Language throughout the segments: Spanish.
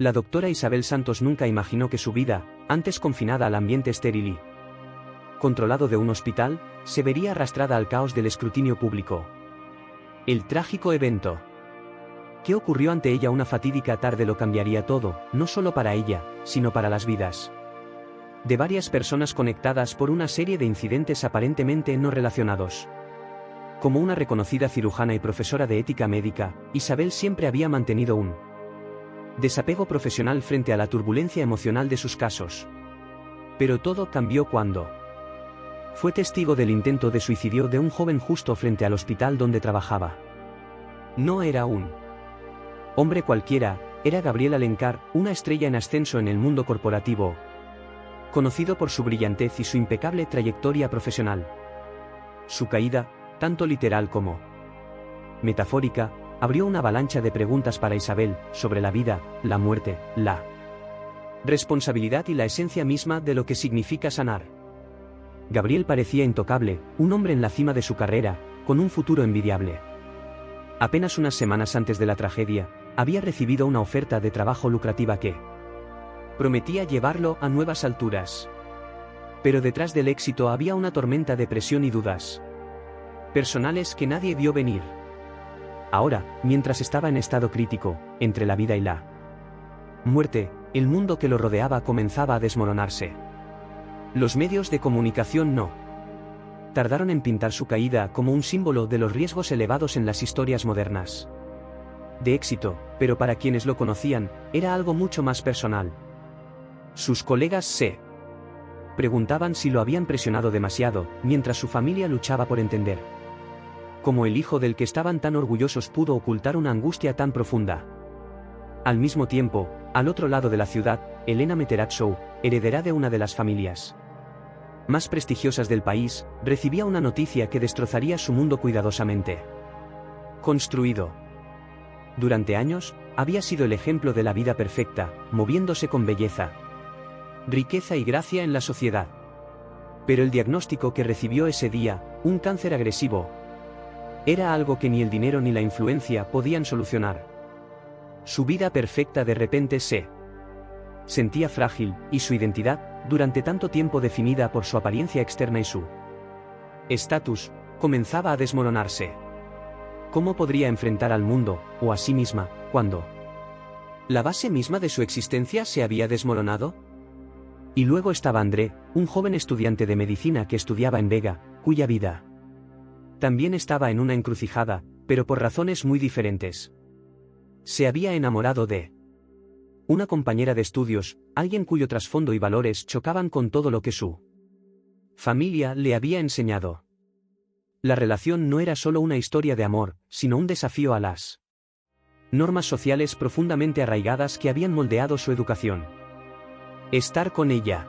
La doctora Isabel Santos nunca imaginó que su vida, antes confinada al ambiente estéril y controlado de un hospital, se vería arrastrada al caos del escrutinio público. El trágico evento que ocurrió ante ella una fatídica tarde lo cambiaría todo, no solo para ella, sino para las vidas de varias personas conectadas por una serie de incidentes aparentemente no relacionados. Como una reconocida cirujana y profesora de ética médica, Isabel siempre había mantenido un desapego profesional frente a la turbulencia emocional de sus casos. Pero todo cambió cuando fue testigo del intento de suicidio de un joven justo frente al hospital donde trabajaba. No era un hombre cualquiera, era Gabriel Alencar, una estrella en ascenso en el mundo corporativo, conocido por su brillantez y su impecable trayectoria profesional. Su caída, tanto literal como metafórica, abrió una avalancha de preguntas para Isabel, sobre la vida, la muerte, la responsabilidad y la esencia misma de lo que significa sanar. Gabriel parecía intocable, un hombre en la cima de su carrera, con un futuro envidiable. Apenas unas semanas antes de la tragedia, había recibido una oferta de trabajo lucrativa que prometía llevarlo a nuevas alturas. Pero detrás del éxito había una tormenta de presión y dudas personales que nadie vio venir. Ahora, mientras estaba en estado crítico, entre la vida y la muerte, el mundo que lo rodeaba comenzaba a desmoronarse. Los medios de comunicación no tardaron en pintar su caída como un símbolo de los riesgos elevados en las historias modernas de éxito, pero para quienes lo conocían, era algo mucho más personal. Sus colegas se preguntaban si lo habían presionado demasiado, mientras su familia luchaba por entender cómo el hijo del que estaban tan orgullosos pudo ocultar una angustia tan profunda. Al mismo tiempo, al otro lado de la ciudad, Elena Meterazzo, heredera de una de las familias más prestigiosas del país, recibía una noticia que destrozaría su mundo cuidadosamente construido. Durante años, había sido el ejemplo de la vida perfecta, moviéndose con belleza, riqueza y gracia en la sociedad. Pero el diagnóstico que recibió ese día, un cáncer agresivo, era algo que ni el dinero ni la influencia podían solucionar. Su vida perfecta de repente se sentía frágil, y su identidad, durante tanto tiempo definida por su apariencia externa y su estatus, comenzaba a desmoronarse. ¿Cómo podría enfrentar al mundo, o a sí misma, cuando la base misma de su existencia se había desmoronado? Y luego estaba André, un joven estudiante de medicina que estudiaba en Vega, cuya vida también estaba en una encrucijada, pero por razones muy diferentes. Se había enamorado de una compañera de estudios, alguien cuyo trasfondo y valores chocaban con todo lo que su familia le había enseñado. La relación no era solo una historia de amor, sino un desafío a las normas sociales profundamente arraigadas que habían moldeado su educación. Estar con ella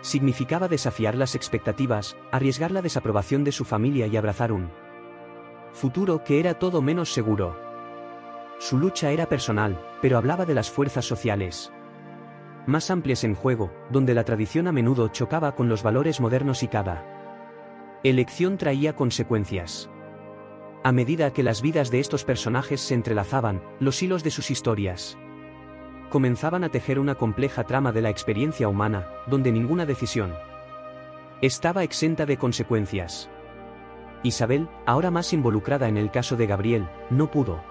significaba desafiar las expectativas, arriesgar la desaprobación de su familia y abrazar un futuro que era todo menos seguro. Su lucha era personal, pero hablaba de las fuerzas sociales más amplias en juego, donde la tradición a menudo chocaba con los valores modernos y cada elección traía consecuencias. A medida que las vidas de estos personajes se entrelazaban, los hilos de sus historias comenzaban a tejer una compleja trama de la experiencia humana, donde ninguna decisión estaba exenta de consecuencias. Isabel, ahora más involucrada en el caso de Gabriel, no pudo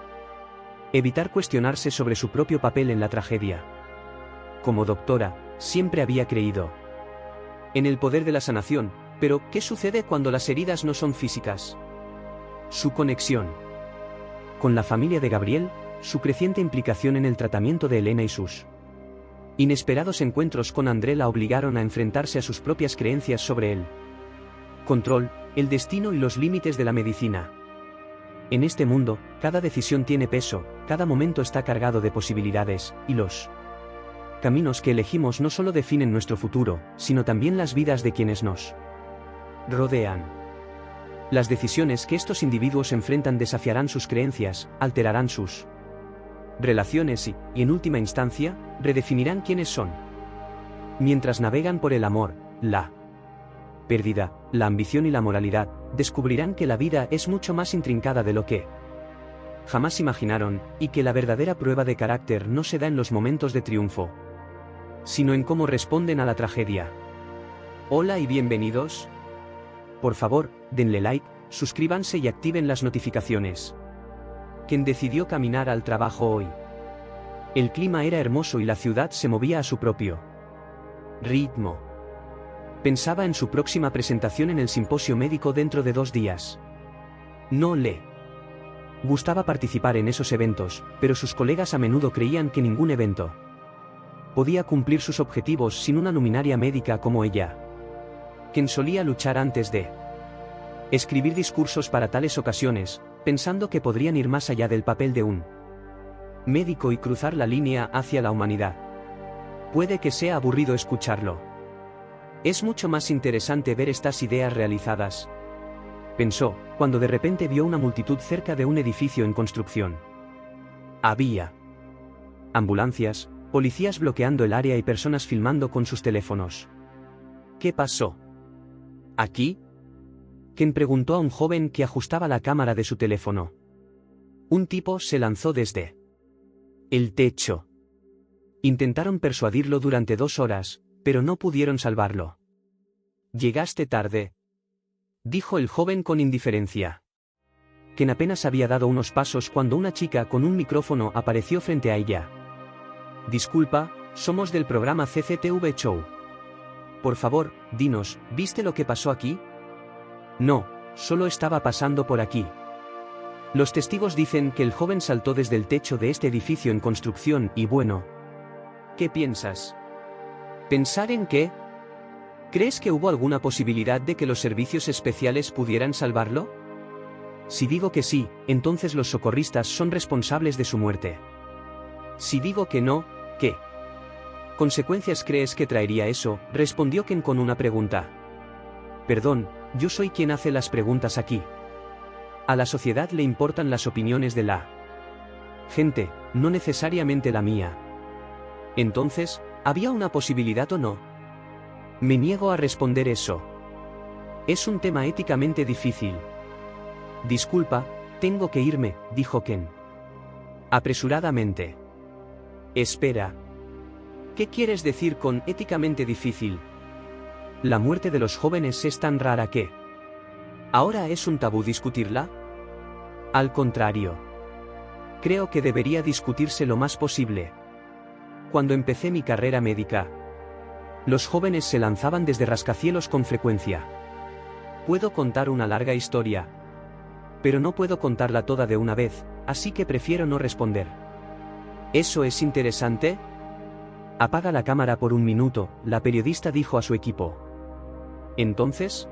evitar cuestionarse sobre su propio papel en la tragedia. Como doctora, siempre había creído en el poder de la sanación, pero ¿qué sucede cuando las heridas no son físicas? Su conexión con la familia de Gabriel, su creciente implicación en el tratamiento de Elena y sus inesperados encuentros con André la obligaron a enfrentarse a sus propias creencias sobre el control, el destino y los límites de la medicina. En este mundo, cada decisión tiene peso, cada momento está cargado de posibilidades, y los caminos que elegimos no solo definen nuestro futuro, sino también las vidas de quienes nos rodean. Las decisiones que estos individuos enfrentan desafiarán sus creencias, alterarán sus relaciones y, en última instancia, redefinirán quiénes son. Mientras navegan por el amor, la pérdida, la ambición y la moralidad, descubrirán que la vida es mucho más intrincada de lo que jamás imaginaron, y que la verdadera prueba de carácter no se da en los momentos de triunfo, sino en cómo responden a la tragedia. Hola y bienvenidos. Por favor, denle like, suscríbanse y activen las notificaciones. Ken decidió caminar al trabajo hoy. El clima era hermoso y la ciudad se movía a su propio ritmo. Pensaba en su próxima presentación en el simposio médico dentro de 2 días. No le gustaba participar en esos eventos, pero sus colegas a menudo creían que ningún evento podía cumplir sus objetivos sin una luminaria médica como ella. Ken solía luchar antes de escribir discursos para tales ocasiones, pensando que podrían ir más allá del papel de un médico y cruzar la línea hacia la humanidad. Puede que sea aburrido escucharlo. Es mucho más interesante ver estas ideas realizadas, pensó, cuando de repente vio una multitud cerca de un edificio en construcción. Había ambulancias, policías bloqueando el área y personas filmando con sus teléfonos. ¿Qué pasó aquí? Ken preguntó a un joven que ajustaba la cámara de su teléfono. Un tipo se lanzó desde el techo. Intentaron persuadirlo durante 2 horas, pero no pudieron salvarlo. Llegaste tarde, dijo el joven con indiferencia. Ken apenas había dado unos pasos cuando una chica con un micrófono apareció frente a ella. Disculpa, somos del programa CCTV Show. Por favor, dinos, ¿viste lo que pasó aquí? No, solo estaba pasando por aquí. Los testigos dicen que el joven saltó desde el techo de este edificio en construcción y bueno. ¿Qué piensas? ¿Pensar en qué? ¿Crees que hubo alguna posibilidad de que los servicios especiales pudieran salvarlo? Si digo que sí, entonces los socorristas son responsables de su muerte. Si digo que no, ¿qué consecuencias crees que traería eso?, respondió Ken con una pregunta. Perdón, yo soy quien hace las preguntas aquí. A la sociedad le importan las opiniones de la gente, no necesariamente la mía. Entonces, ¿había una posibilidad o no? Me niego a responder eso. Es un tema éticamente difícil. Disculpa, tengo que irme, dijo Ken apresuradamente. Espera. ¿Qué quieres decir con éticamente difícil? La muerte de los jóvenes es tan rara que ¿ahora es un tabú discutirla? Al contrario. Creo que debería discutirse lo más posible. Cuando empecé mi carrera médica, los jóvenes se lanzaban desde rascacielos con frecuencia. Puedo contar una larga historia, pero no puedo contarla toda de una vez, así que prefiero no responder. ¿Eso es interesante? Apaga la cámara por 1 minuto, la periodista dijo a su equipo. Entonces,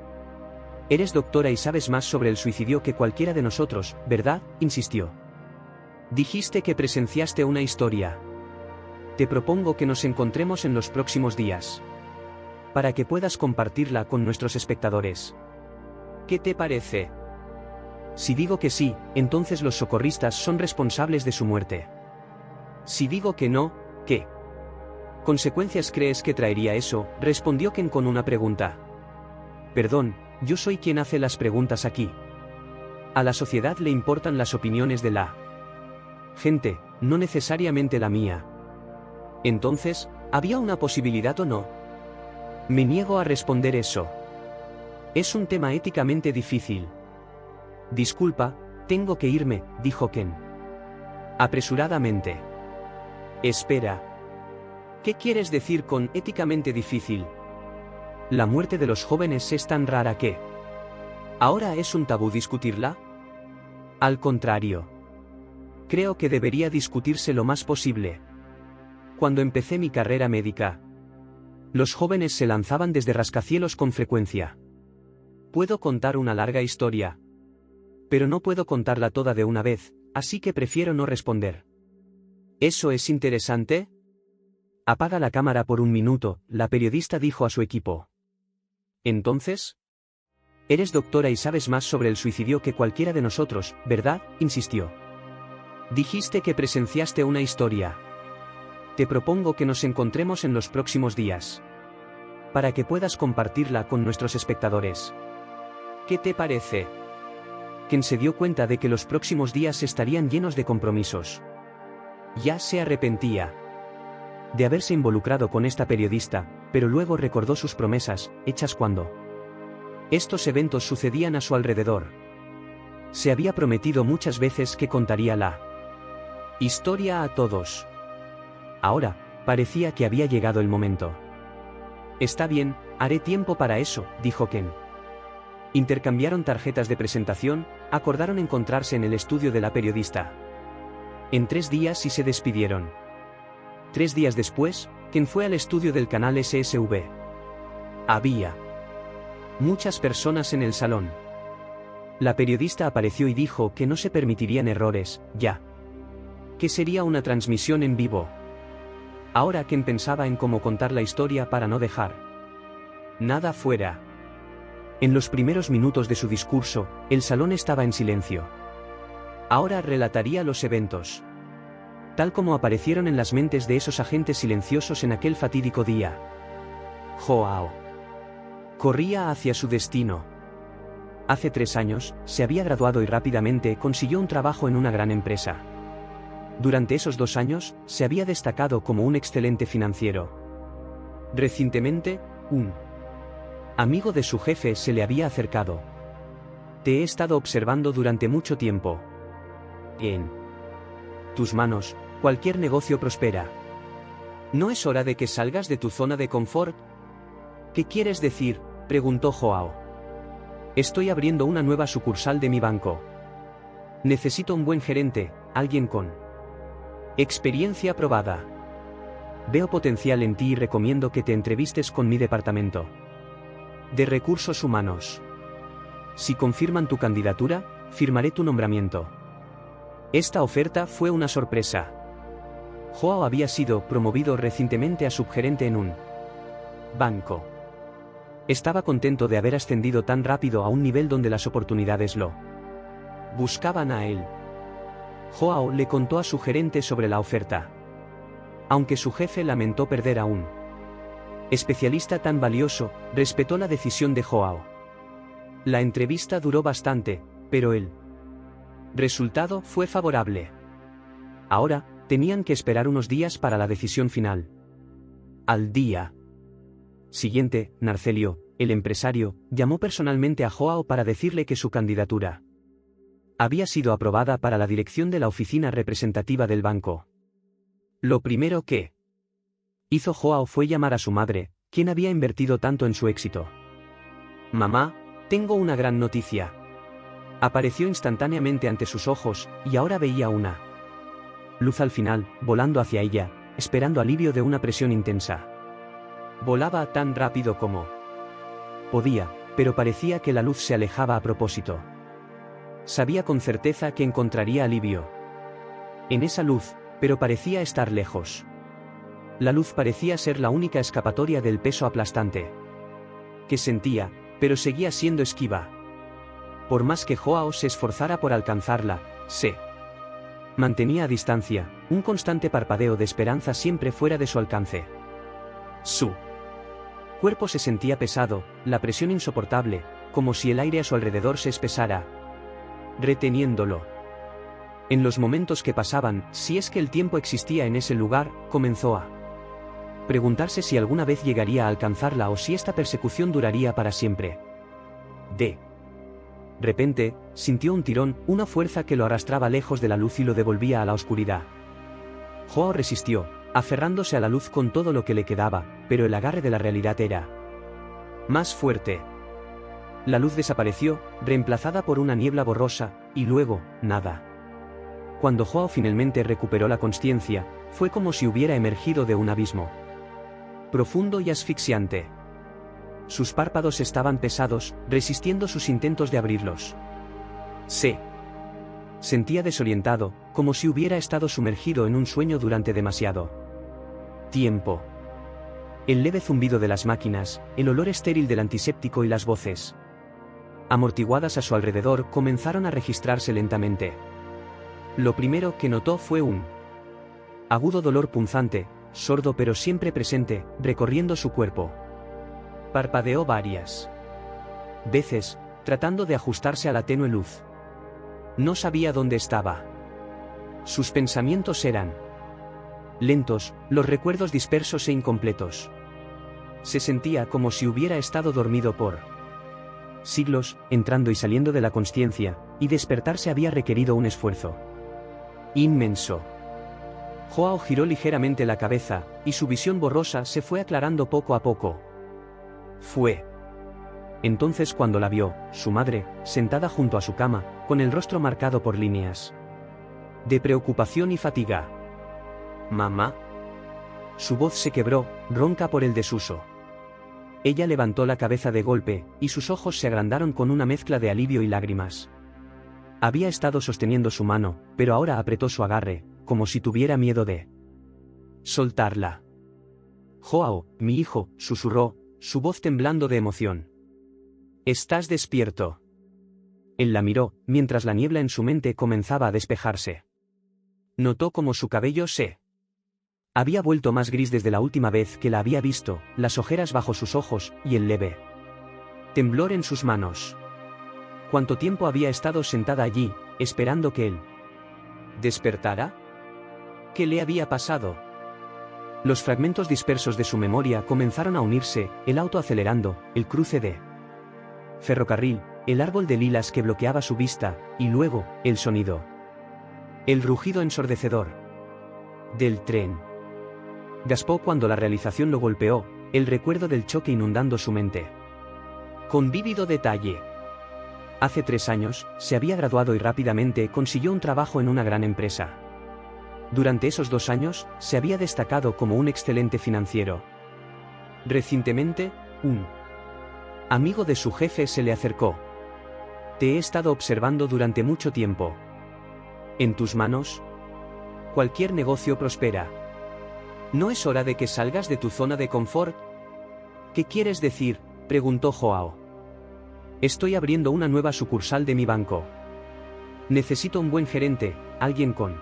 eres doctora y sabes más sobre el suicidio que cualquiera de nosotros, ¿verdad?, insistió. Dijiste que presenciaste una historia. Te propongo que nos encontremos en los próximos días, para que puedas compartirla con nuestros espectadores. ¿Qué te parece? Si digo que sí, entonces los socorristas son responsables de su muerte. Si digo que no, ¿qué consecuencias crees que traería eso?, respondió Ken con una pregunta. Perdón, yo soy quien hace las preguntas aquí. A la sociedad le importan las opiniones de la gente, no necesariamente la mía. Entonces, ¿había una posibilidad o no? Me niego a responder eso. Es un tema éticamente difícil. Disculpa, tengo que irme, dijo Ken apresuradamente. Espera. ¿Qué quieres decir con éticamente difícil? La muerte de los jóvenes es tan rara que ¿ahora es un tabú discutirla? Al contrario. Creo que debería discutirse lo más posible. Cuando empecé mi carrera médica, los jóvenes se lanzaban desde rascacielos con frecuencia. Puedo contar una larga historia, pero no puedo contarla toda de una vez, así que prefiero no responder. ¿Eso es interesante? Apaga la cámara por 1 minuto, la periodista dijo a su equipo. Entonces, eres doctora y sabes más sobre el suicidio que cualquiera de nosotros, ¿verdad?, insistió. Dijiste que presenciaste una historia. Te propongo que nos encontremos en los próximos días, para que puedas compartirla con nuestros espectadores. ¿Qué te parece? Ken se dio cuenta de que los próximos días estarían llenos de compromisos. Ya se arrepentía de haberse involucrado con esta periodista, pero luego recordó sus promesas, hechas cuando estos eventos sucedían a su alrededor. Se había prometido muchas veces que contaría la historia a todos. Ahora, parecía que había llegado el momento. Está bien, haré tiempo para eso, dijo Ken. Intercambiaron tarjetas de presentación, acordaron encontrarse en el estudio de la periodista. En 3 días y se despidieron. 3 días después, Ken fue al estudio del canal SSV. Había muchas personas en el salón. La periodista apareció y dijo que no se permitirían errores, ya que sería una transmisión en vivo. Ahora Ken pensaba en cómo contar la historia para no dejar nada fuera. En los primeros minutos de su discurso, el salón estaba en silencio. Ahora relataría los eventos, tal como aparecieron en las mentes de esos agentes silenciosos en aquel fatídico día. Joao corría hacia su destino. Hace 3 años, se había graduado y rápidamente consiguió un trabajo en una gran empresa. Durante esos 2 años, se había destacado como un excelente financiero. Recientemente, un amigo de su jefe se le había acercado. Te he estado observando durante mucho tiempo. En tus manos, cualquier negocio prospera. ¿No es hora de que salgas de tu zona de confort? ¿Qué quieres decir?, preguntó Joao. Estoy abriendo una nueva sucursal de mi banco. Necesito un buen gerente, alguien con experiencia probada. Veo potencial en ti y recomiendo que te entrevistes con mi departamento de recursos humanos. Si confirman tu candidatura, firmaré tu nombramiento. Esta oferta fue una sorpresa. Joao había sido promovido recientemente a subgerente en un banco. Estaba contento de haber ascendido tan rápido a un nivel donde las oportunidades lo buscaban a él. Joao le contó a su gerente sobre la oferta. Aunque su jefe lamentó perder a un especialista tan valioso, respetó la decisión de Joao. La entrevista duró bastante, pero el resultado fue favorable. Ahora, tenían que esperar unos días para la decisión final. Al día siguiente, Narcelio, el empresario, llamó personalmente a Joao para decirle que su candidatura había sido aprobada para la dirección de la oficina representativa del banco. Lo primero que hizo Joao fue llamar a su madre, quien había invertido tanto en su éxito. Mamá, tengo una gran noticia. Apareció instantáneamente ante sus ojos, y ahora veía una luz al final, volando hacia ella, esperando alivio de una presión intensa. Volaba tan rápido como podía, pero parecía que la luz se alejaba a propósito. Sabía con certeza que encontraría alivio en esa luz, pero parecía estar lejos. La luz parecía ser la única escapatoria del peso aplastante que sentía, pero seguía siendo esquiva. Por más que Joao se esforzara por alcanzarla, se mantenía a distancia, un constante parpadeo de esperanza siempre fuera de su alcance. Su cuerpo se sentía pesado, la presión insoportable, como si el aire a su alrededor se espesara, reteniéndolo. En los momentos que pasaban, si es que el tiempo existía en ese lugar, comenzó a preguntarse si alguna vez llegaría a alcanzarla o si esta persecución duraría para siempre. De repente, sintió un tirón, una fuerza que lo arrastraba lejos de la luz y lo devolvía a la oscuridad. Joao resistió, aferrándose a la luz con todo lo que le quedaba, pero el agarre de la realidad era más fuerte. La luz desapareció, reemplazada por una niebla borrosa, y luego, nada. Cuando Joao finalmente recuperó la consciencia, fue como si hubiera emergido de un abismo profundo y asfixiante. Sus párpados estaban pesados, resistiendo sus intentos de abrirlos. Se sentía desorientado, como si hubiera estado sumergido en un sueño durante demasiado tiempo. El leve zumbido de las máquinas, el olor estéril del antiséptico y las voces amortiguadas a su alrededor comenzaron a registrarse lentamente. Lo primero que notó fue un agudo dolor punzante, sordo pero siempre presente, recorriendo su cuerpo. Parpadeó varias veces, tratando de ajustarse a la tenue luz. No sabía dónde estaba. Sus pensamientos eran lentos, los recuerdos dispersos e incompletos. Se sentía como si hubiera estado dormido por siglos, entrando y saliendo de la consciencia, y despertarse había requerido un esfuerzo inmenso. Joao giró ligeramente la cabeza, y su visión borrosa se fue aclarando poco a poco. Fue entonces cuando la vio, su madre, sentada junto a su cama, con el rostro marcado por líneas de preocupación y fatiga. «Mamá». Su voz se quebró, ronca por el desuso. Ella levantó la cabeza de golpe, y sus ojos se agrandaron con una mezcla de alivio y lágrimas. Había estado sosteniendo su mano, pero ahora apretó su agarre, como si tuviera miedo de soltarla. «Joao, mi hijo», susurró, su voz temblando de emoción. «¿Estás despierto?» Él la miró, mientras la niebla en su mente comenzaba a despejarse. Notó como su cabello se había vuelto más gris desde la última vez que la había visto, las ojeras bajo sus ojos, y el leve temblor en sus manos. ¿Cuánto tiempo había estado sentada allí, esperando que él despertara? ¿Qué le había pasado? Los fragmentos dispersos de su memoria comenzaron a unirse, el auto acelerando, el cruce de ferrocarril, el árbol de lilas que bloqueaba su vista, y luego, el sonido. El rugido ensordecedor del tren. Gaspó cuando la realización lo golpeó, el recuerdo del choque inundando su mente. Con vívido detalle. Hace 3 años, se había graduado y rápidamente consiguió un trabajo en una gran empresa. Durante esos 2 años, se había destacado como un excelente financiero. Recientemente, un amigo de su jefe se le acercó. «Te he estado observando durante mucho tiempo. En tus manos, cualquier negocio prospera. ¿No es hora de que salgas de tu zona de confort?» «¿Qué quieres decir?», preguntó Joao. «Estoy abriendo una nueva sucursal de mi banco. Necesito un buen gerente, alguien con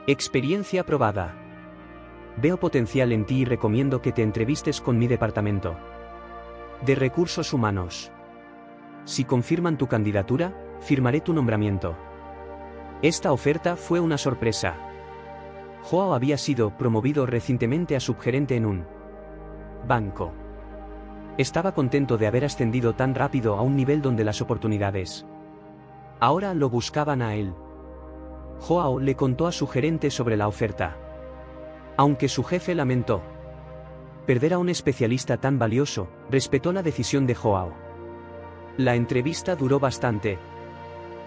experiencia probada. Veo potencial en ti y recomiendo que te entrevistes con mi departamento de recursos humanos. Si confirman tu candidatura, firmaré tu nombramiento». Esta oferta fue una sorpresa. Joao había sido promovido recientemente a subgerente en un banco. Estaba contento de haber ascendido tan rápido a un nivel donde las oportunidades ahora lo buscaban a él. Joao le contó a su gerente sobre la oferta. Aunque su jefe lamentó perder a un especialista tan valioso, respetó la decisión de Joao. La entrevista duró bastante,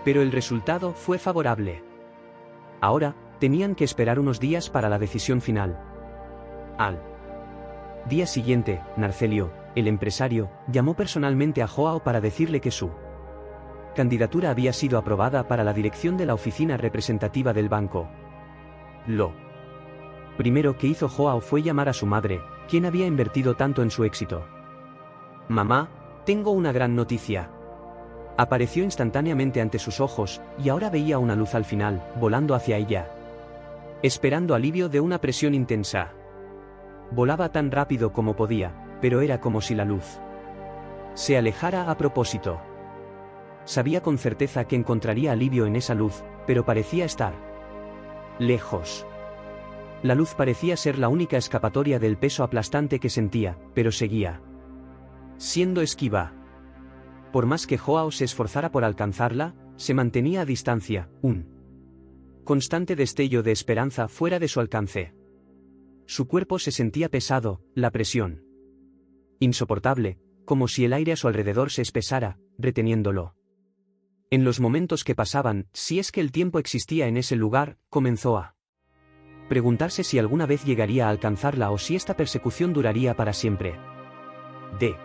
pero el resultado fue favorable. Ahora, tenían que esperar unos días para la decisión final. Al día siguiente, Narcelio, el empresario, llamó personalmente a Joao para decirle que su candidatura había sido aprobada para la dirección de la oficina representativa del banco. Lo primero que hizo Joao fue llamar a su madre, quien había invertido tanto en su éxito. «Mamá, tengo una gran noticia». Apareció instantáneamente ante sus ojos, y ahora veía una luz al final, volando hacia ella. Esperando alivio de una presión intensa. Volaba tan rápido como podía, pero era como si la luz se alejara a propósito. Sabía con certeza que encontraría alivio en esa luz, pero parecía estar lejos. La luz parecía ser la única escapatoria del peso aplastante que sentía, pero seguía siendo esquiva. Por más que Joao se esforzara por alcanzarla, se mantenía a distancia, un constante destello de esperanza fuera de su alcance. Su cuerpo se sentía pesado, la presión insoportable, como si el aire a su alrededor se espesara, reteniéndolo. En los momentos que pasaban, si es que el tiempo existía en ese lugar, comenzó a preguntarse si alguna vez llegaría a alcanzarla o si esta persecución duraría para siempre. De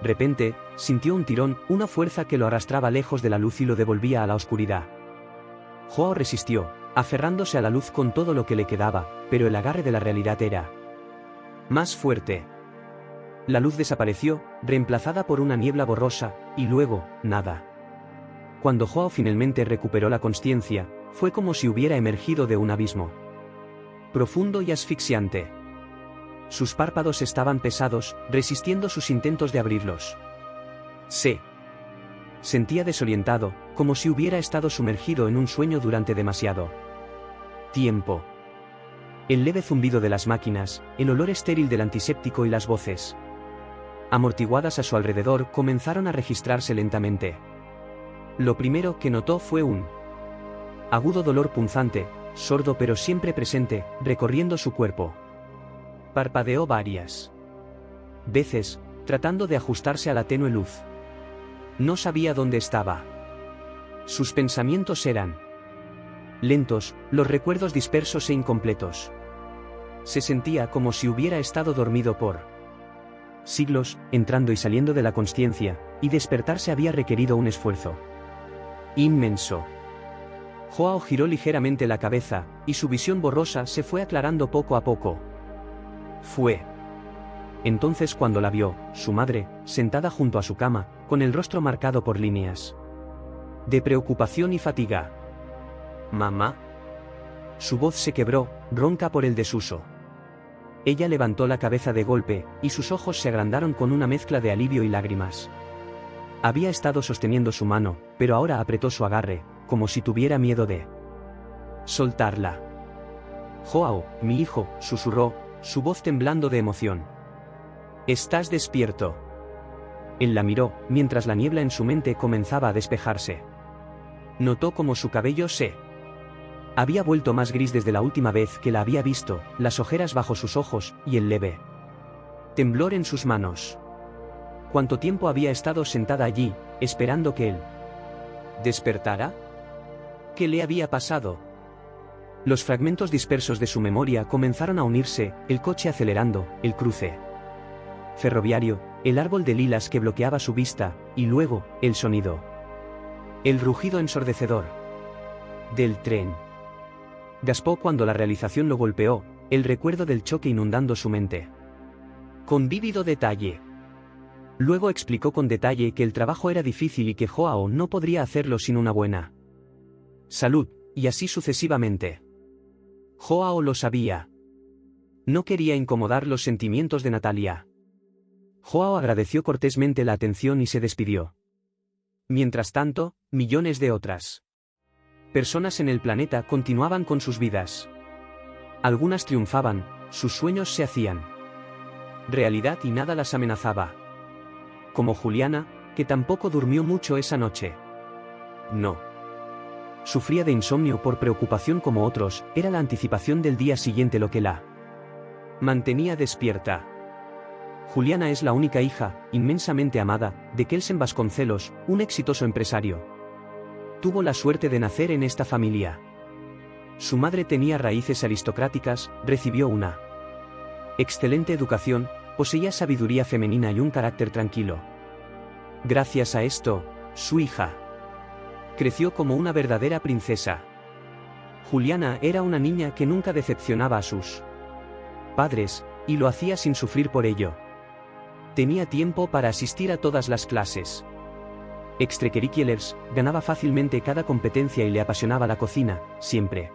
repente, sintió un tirón, una fuerza que lo arrastraba lejos de la luz y lo devolvía a la oscuridad. Joao resistió, aferrándose a la luz con todo lo que le quedaba, pero el agarre de la realidad era más fuerte. La luz desapareció, reemplazada por una niebla borrosa, y luego, nada. Cuando Joao finalmente recuperó la consciencia, fue como si hubiera emergido de un abismo profundo y asfixiante. Sus párpados estaban pesados, resistiendo sus intentos de abrirlos. Se Sentía desorientado, como si hubiera estado sumergido en un sueño durante demasiado tiempo. El leve zumbido de las máquinas, el olor estéril del antiséptico y las voces amortiguadas a su alrededor comenzaron a registrarse lentamente. Lo primero que notó fue un agudo dolor punzante, sordo pero siempre presente, recorriendo su cuerpo. Parpadeó varias veces, tratando de ajustarse a la tenue luz. No sabía dónde estaba. Sus pensamientos eran lentos, los recuerdos dispersos e incompletos. Se sentía como si hubiera estado dormido por siglos, entrando y saliendo de la consciencia, y despertarse había requerido un esfuerzo inmenso. Joao giró ligeramente la cabeza, y su visión borrosa se fue aclarando poco a poco. Fue entonces cuando la vio, su madre, sentada junto a su cama, con el rostro marcado por líneas de preocupación y fatiga. «Mamá». Su voz se quebró, ronca por el desuso. Ella levantó la cabeza de golpe, y sus ojos se agrandaron con una mezcla de alivio y lágrimas. Había estado sosteniendo su mano, pero ahora apretó su agarre, como si tuviera miedo de soltarla. «Joao, mi hijo», susurró, su voz temblando de emoción. «¿Estás despierto?». Él la miró, mientras la niebla en su mente comenzaba a despejarse. Notó como su cabello se había vuelto más gris desde la última vez que la había visto, las ojeras bajo sus ojos, y el leve temblor en sus manos. ¿Cuánto tiempo había estado sentada allí, esperando que él despertara? ¿Qué le había pasado? Los fragmentos dispersos de su memoria comenzaron a unirse, el coche acelerando, el cruce ferroviario, el árbol de lilas que bloqueaba su vista, y luego, el sonido. El rugido ensordecedor del tren. Gaspó cuando la realización lo golpeó, el recuerdo del choque inundando su mente. Con vívido detalle. Luego explicó con detalle que el trabajo era difícil y que Joao no podría hacerlo sin una buena salud, y así sucesivamente. Joao lo sabía. No quería incomodar los sentimientos de Natalia. Joao agradeció cortésmente la atención y se despidió. Mientras tanto, millones de otras personas en el planeta continuaban con sus vidas. Algunas triunfaban, sus sueños se hacían realidad y nada las amenazaba. Como Juliana, que tampoco durmió mucho esa noche. No sufría de insomnio por preocupación como otros, era la anticipación del día siguiente lo que la mantenía despierta. Juliana es la única hija, inmensamente amada, de Kelsen Vasconcelos, un exitoso empresario. Tuvo la suerte de nacer en esta familia. Su madre tenía raíces aristocráticas, recibió una excelente educación, poseía sabiduría femenina y un carácter tranquilo. Gracias a esto, su hija creció como una verdadera princesa. Juliana era una niña que nunca decepcionaba a sus padres, y lo hacía sin sufrir por ello. Tenía tiempo para asistir a todas las clases extracurriculares, ganaba fácilmente cada competencia y le apasionaba la cocina, siempre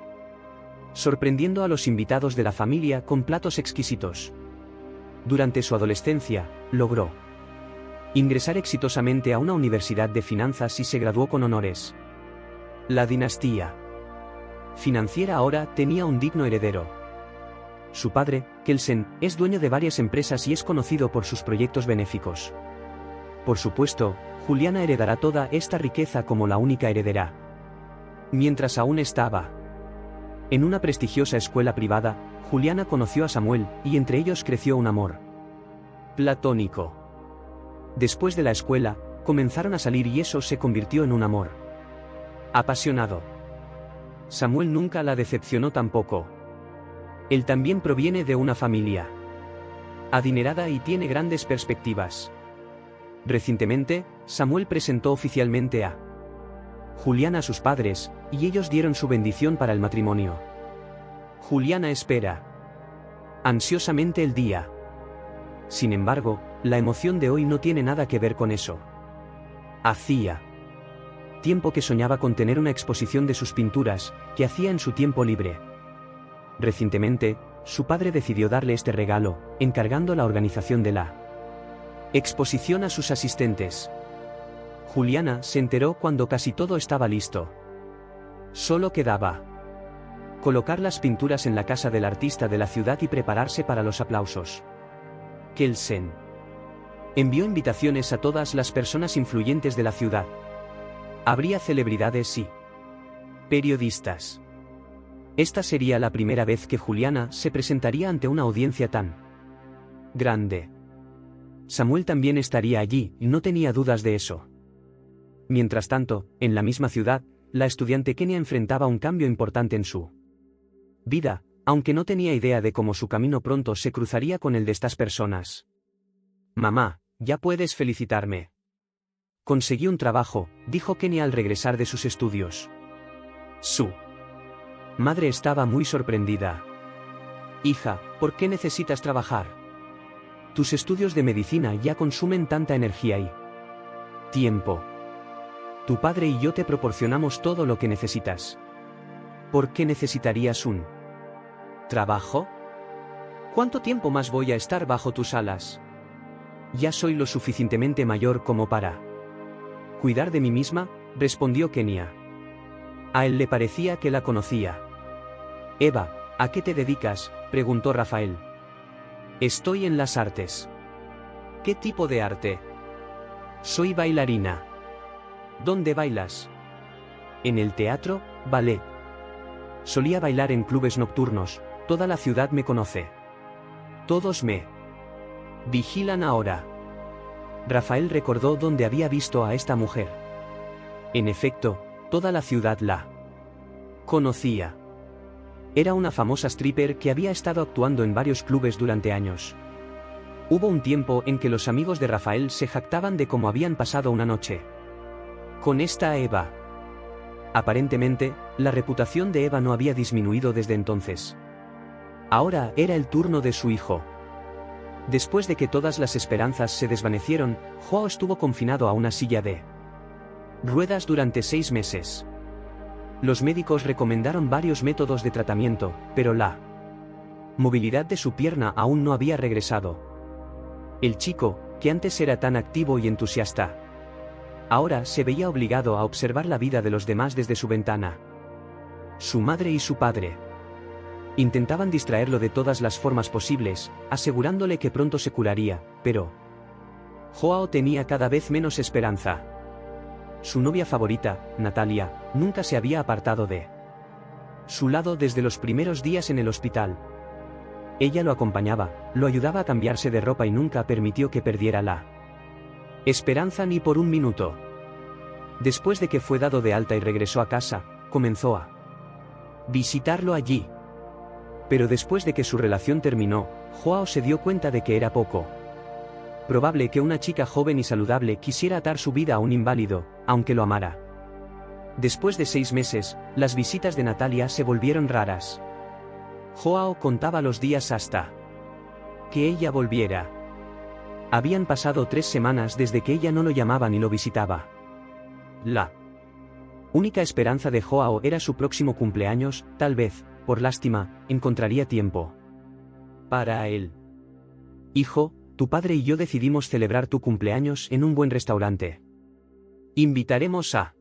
sorprendiendo a los invitados de la familia con platos exquisitos. Durante su adolescencia, logró ingresar exitosamente a una universidad de finanzas y se graduó con honores. La dinastía financiera ahora tenía un digno heredero. Su padre, Kelsen, es dueño de varias empresas y es conocido por sus proyectos benéficos. Por supuesto, Juliana heredará toda esta riqueza como la única heredera. Mientras aún estaba en una prestigiosa escuela privada, Juliana conoció a Samuel, y entre ellos creció un amor platónico. Después de la escuela, comenzaron a salir y eso se convirtió en un amor apasionado. Samuel nunca la decepcionó tampoco. Él también proviene de una familia adinerada y tiene grandes perspectivas. Recientemente, Samuel presentó oficialmente a Juliana a sus padres, y ellos dieron su bendición para el matrimonio. Juliana espera ansiosamente el día. Sin embargo, la emoción de hoy no tiene nada que ver con eso. Hacía tiempo que soñaba con tener una exposición de sus pinturas, que hacía en su tiempo libre. Recientemente, su padre decidió darle este regalo, encargando la organización de la exposición a sus asistentes. Juliana se enteró cuando casi todo estaba listo. Solo quedaba colocar las pinturas en la casa del artista de la ciudad y prepararse para los aplausos. Kelsen envió invitaciones a todas las personas influyentes de la ciudad. Habría celebridades y periodistas. Esta sería la primera vez que Juliana se presentaría ante una audiencia tan grande. Samuel también estaría allí, y no tenía dudas de eso. Mientras tanto, en la misma ciudad, la estudiante Kenia enfrentaba un cambio importante en su vida, aunque no tenía idea de cómo su camino pronto se cruzaría con el de estas personas. Mamá, ya puedes felicitarme. Conseguí un trabajo, dijo Kenia al regresar de sus estudios. Su madre estaba muy sorprendida. Hija, ¿por qué necesitas trabajar? Tus estudios de medicina ya consumen tanta energía y tiempo. Tu padre y yo te proporcionamos todo lo que necesitas. ¿Por qué necesitarías un trabajo? ¿Cuánto tiempo más voy a estar bajo tus alas? Ya soy lo suficientemente mayor como para cuidar de mí misma, respondió Kenia. A él le parecía que la conocía. Eva, ¿a qué te dedicas?, preguntó Rafael. Estoy en las artes. ¿Qué tipo de arte? Soy bailarina. ¿Dónde bailas? En el teatro, ballet. Solía bailar en clubes nocturnos, toda la ciudad me conoce. Todos me vigilan ahora. Rafael recordó dónde había visto a esta mujer. En efecto, toda la ciudad la conocía. Era una famosa stripper que había estado actuando en varios clubes durante años. Hubo un tiempo en que los amigos de Rafael se jactaban de cómo habían pasado una noche con esta Eva. Aparentemente, la reputación de Eva no había disminuido desde entonces. Ahora era el turno de su hijo. Después de que todas las esperanzas se desvanecieron, Joao estuvo confinado a una silla de ruedas durante 6 meses. Los médicos recomendaron varios métodos de tratamiento, pero la movilidad de su pierna aún no había regresado. El chico, que antes era tan activo y entusiasta, ahora se veía obligado a observar la vida de los demás desde su ventana. Su madre y su padre intentaban distraerlo de todas las formas posibles, asegurándole que pronto se curaría, pero Joao tenía cada vez menos esperanza. Su novia favorita, Natalia, nunca se había apartado de su lado desde los primeros días en el hospital. Ella lo acompañaba, lo ayudaba a cambiarse de ropa y nunca permitió que perdiera la esperanza ni por un minuto. Después de que fue dado de alta y regresó a casa, comenzó a visitarlo allí. Pero después de que su relación terminó, Joao se dio cuenta de que era poco probable que una chica joven y saludable quisiera atar su vida a un inválido, aunque lo amara. Después de 6 meses, las visitas de Natalia se volvieron raras. Joao contaba los días hasta que ella volviera. Habían pasado 3 semanas desde que ella no lo llamaba ni lo visitaba. La única esperanza de Joao era su próximo cumpleaños, tal vez, por lástima, encontraría tiempo para él. Hijo, tu padre y yo decidimos celebrar tu cumpleaños en un buen restaurante. Invitaremos a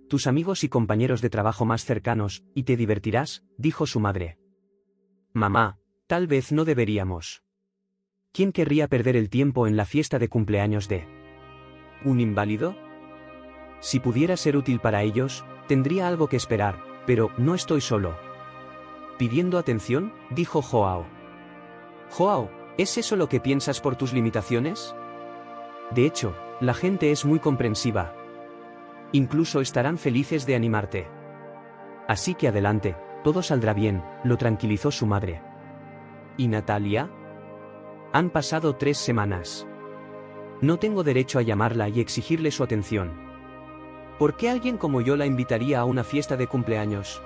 tus amigos y compañeros de trabajo más cercanos, y te divertirás, dijo su madre. Mamá, tal vez no deberíamos. ¿Quién querría perder el tiempo en la fiesta de cumpleaños de un inválido? Si pudiera ser útil para ellos, tendría algo que esperar, pero no estoy solo. ¿Pidiendo atención?, dijo Joao. Joao, ¿es eso lo que piensas por tus limitaciones? De hecho, la gente es muy comprensiva. Incluso estarán felices de animarte. Así que adelante, todo saldrá bien, lo tranquilizó su madre. ¿Y Natalia? Han pasado 3 semanas. No tengo derecho a llamarla y exigirle su atención. ¿Por qué alguien como yo la invitaría a una fiesta de cumpleaños?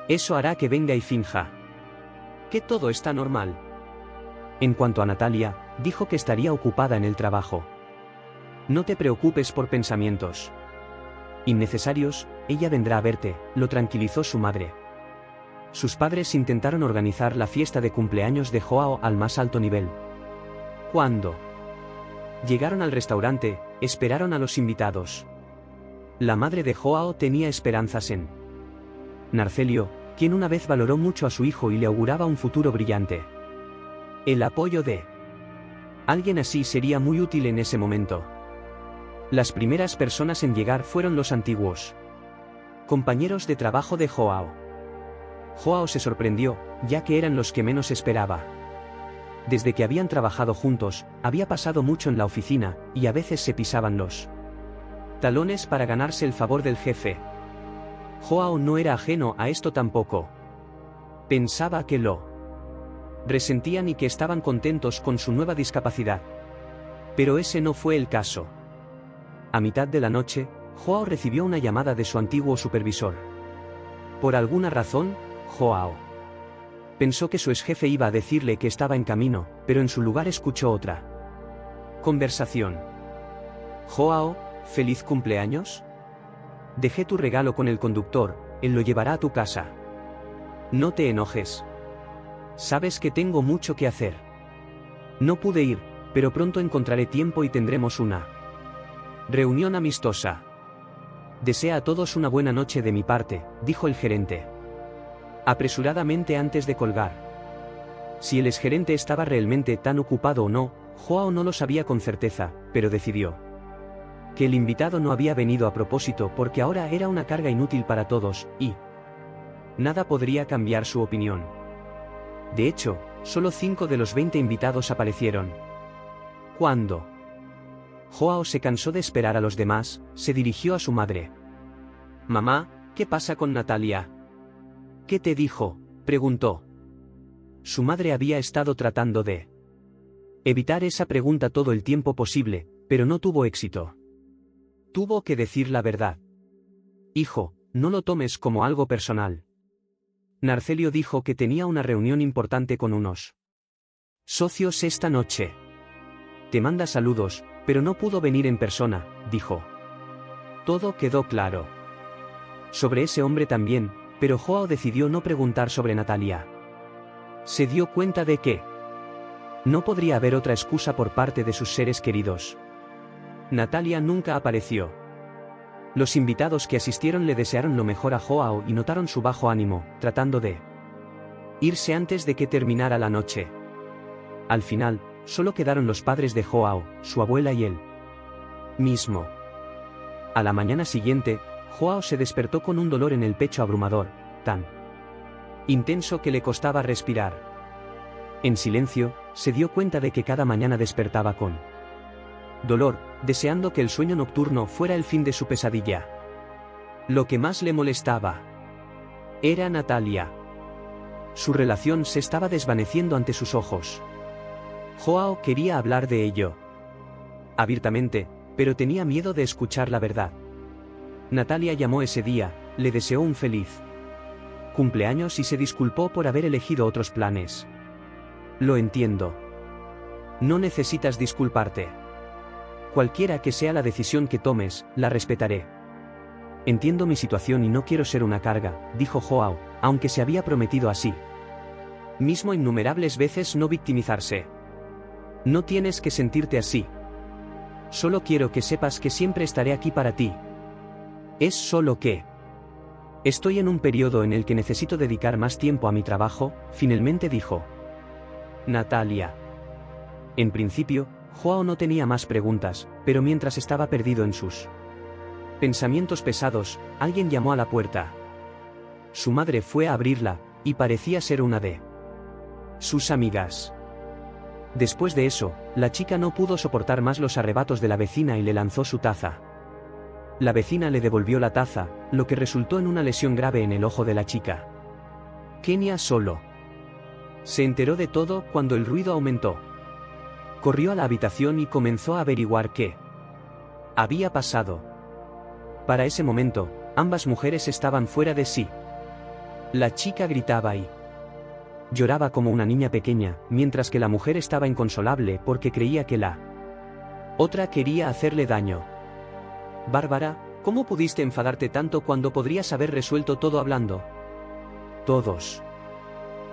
Eso hará que venga y finja que todo está normal. En cuanto a Natalia, dijo que estaría ocupada en el trabajo. No te preocupes por pensamientos innecesarios, ella vendrá a verte, lo tranquilizó su madre. Sus padres intentaron organizar la fiesta de cumpleaños de Joao al más alto nivel. ¿Cuándo Llegaron al restaurante, esperaron a los invitados. La madre de Joao tenía esperanzas en Narcelio, quien una vez valoró mucho a su hijo y le auguraba un futuro brillante. El apoyo de alguien así sería muy útil en ese momento. Las primeras personas en llegar fueron los antiguos compañeros de trabajo de Joao. Joao se sorprendió, ya que eran los que menos esperaba. Desde que habían trabajado juntos, había pasado mucho en la oficina, y a veces se pisaban los talones para ganarse el favor del jefe. Joao no era ajeno a esto tampoco. Pensaba que lo resentían y que estaban contentos con su nueva discapacidad. Pero ese no fue el caso. A mitad de la noche, Joao recibió una llamada de su antiguo supervisor. Por alguna razón, Joao pensó que su exjefe iba a decirle que estaba en camino, pero en su lugar escuchó otra conversación. Joao, ¿feliz cumpleaños? Dejé tu regalo con el conductor, él lo llevará a tu casa. No te enojes. Sabes que tengo mucho que hacer. No pude ir, pero pronto encontraré tiempo y tendremos una reunión amistosa. Desea a todos una buena noche de mi parte, dijo el gerente apresuradamente antes de colgar. Si el exgerente estaba realmente tan ocupado o no, Joao no lo sabía con certeza, pero decidió que el invitado no había venido a propósito porque ahora era una carga inútil para todos, y nada podría cambiar su opinión. De hecho, solo 5 de los 20 invitados aparecieron. Cuando Joao se cansó de esperar a los demás, se dirigió a su madre. «Mamá, ¿qué pasa con Natalia?» «¿Qué te dijo?», preguntó. Su madre había estado tratando de evitar esa pregunta todo el tiempo posible, pero no tuvo éxito. Tuvo que decir la verdad. «Hijo, no lo tomes como algo personal. Narcelio dijo que tenía una reunión importante con unos socios esta noche. Te manda saludos, pero no pudo venir en persona», dijo. Todo quedó claro. Sobre ese hombre también, pero Joao decidió no preguntar sobre Natalia. Se dio cuenta de que no podría haber otra excusa por parte de sus seres queridos. Natalia nunca apareció. Los invitados que asistieron le desearon lo mejor a Joao y notaron su bajo ánimo, tratando de irse antes de que terminara la noche. Al final, solo quedaron los padres de Joao, su abuela y él mismo. A la mañana siguiente, Joao se despertó con un dolor en el pecho abrumador, tan intenso que le costaba respirar. En silencio, se dio cuenta de que cada mañana despertaba con dolor, deseando que el sueño nocturno fuera el fin de su pesadilla. Lo que más le molestaba era Natalia. Su relación se estaba desvaneciendo ante sus ojos. Joao quería hablar de ello abiertamente, pero tenía miedo de escuchar la verdad. Natalia llamó ese día, le deseó un feliz cumpleaños y se disculpó por haber elegido otros planes. Lo entiendo. No necesitas disculparte. Cualquiera que sea la decisión que tomes, la respetaré. Entiendo mi situación y no quiero ser una carga, dijo Joao, aunque se había prometido así mismo innumerables veces no victimizarse. No tienes que sentirte así. Solo quiero que sepas que siempre estaré aquí para ti. Es solo que estoy en un periodo en el que necesito dedicar más tiempo a mi trabajo, finalmente dijo Natalia. En principio, Joao no tenía más preguntas, pero mientras estaba perdido en sus pensamientos pesados, alguien llamó a la puerta. Su madre fue a abrirla, y parecía ser una de sus amigas. Después de eso, la chica no pudo soportar más los arrebatos de la vecina y le lanzó su taza. La vecina le devolvió la taza, lo que resultó en una lesión grave en el ojo de la chica. Kenia solo se enteró de todo cuando el ruido aumentó. Corrió a la habitación y comenzó a averiguar qué había pasado. Para ese momento, ambas mujeres estaban fuera de sí. La chica gritaba y lloraba como una niña pequeña, mientras que la mujer estaba inconsolable porque creía que la otra quería hacerle daño. Bárbara, ¿cómo pudiste enfadarte tanto cuando podrías haber resuelto todo hablando? Todos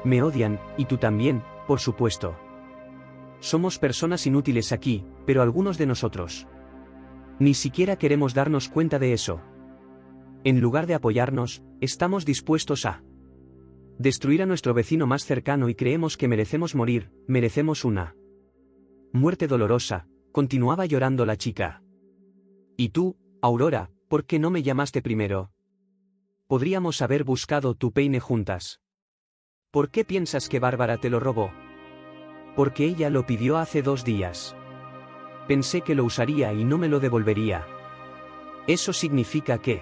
me odian, y tú también, por supuesto. Somos personas inútiles aquí, pero algunos de nosotros ni siquiera queremos darnos cuenta de eso. En lugar de apoyarnos, estamos dispuestos a destruir a nuestro vecino más cercano y creemos que merecemos morir, merecemos una muerte dolorosa, continuaba llorando la chica. ¿Y tú, Aurora, por qué no me llamaste primero? Podríamos haber buscado tu peine juntas. ¿Por qué piensas que Bárbara te lo robó? Porque ella lo pidió hace 2 días. Pensé que lo usaría y no me lo devolvería. Eso significa que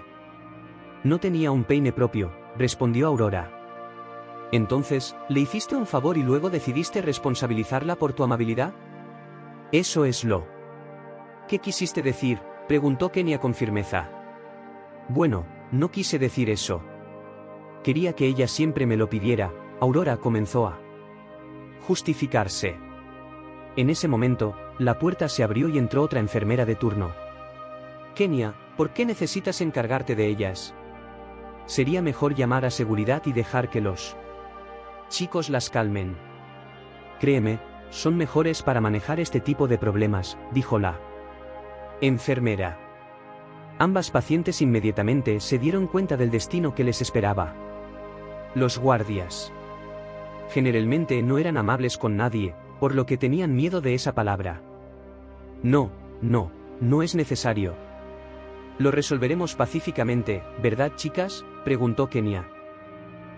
no tenía un peine propio, respondió Aurora. Entonces, ¿le hiciste un favor y luego decidiste responsabilizarla por tu amabilidad? Eso es lo ¿Qué quisiste decir?, preguntó Kenia con firmeza. Bueno, no quise decir eso. Quería que ella siempre me lo pidiera. Aurora comenzó a justificarse. En ese momento, la puerta se abrió y entró otra enfermera de turno. Kenia, ¿por qué necesitas encargarte de ellas? Sería mejor llamar a seguridad y dejar que los chicos las calmen. Créeme, son mejores para manejar este tipo de problemas, dijo la enfermera. Ambas pacientes inmediatamente se dieron cuenta del destino que les esperaba. Los guardias generalmente no eran amables con nadie, por lo que tenían miedo de esa palabra. No es necesario. Lo resolveremos pacíficamente, ¿verdad, chicas?, preguntó Kenia,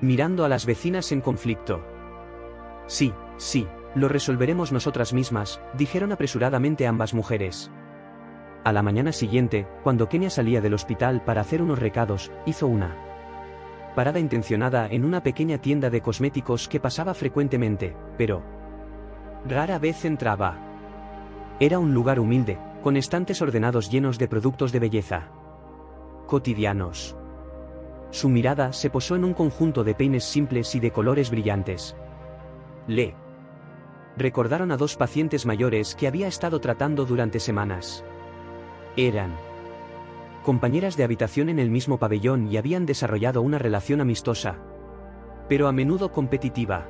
mirando a las vecinas en conflicto. Sí, lo resolveremos nosotras mismas, dijeron apresuradamente ambas mujeres. A la mañana siguiente, cuando Kenia salía del hospital para hacer unos recados, hizo una parada intencionada en una pequeña tienda de cosméticos que pasaba frecuentemente, pero rara vez entraba. Era un lugar humilde, con estantes ordenados llenos de productos de belleza cotidianos. Su mirada se posó en un conjunto de peines simples y de colores brillantes. Le recordaron a 2 pacientes mayores que había estado tratando durante semanas. Eran compañeras de habitación en el mismo pabellón y habían desarrollado una relación amistosa, pero a menudo competitiva.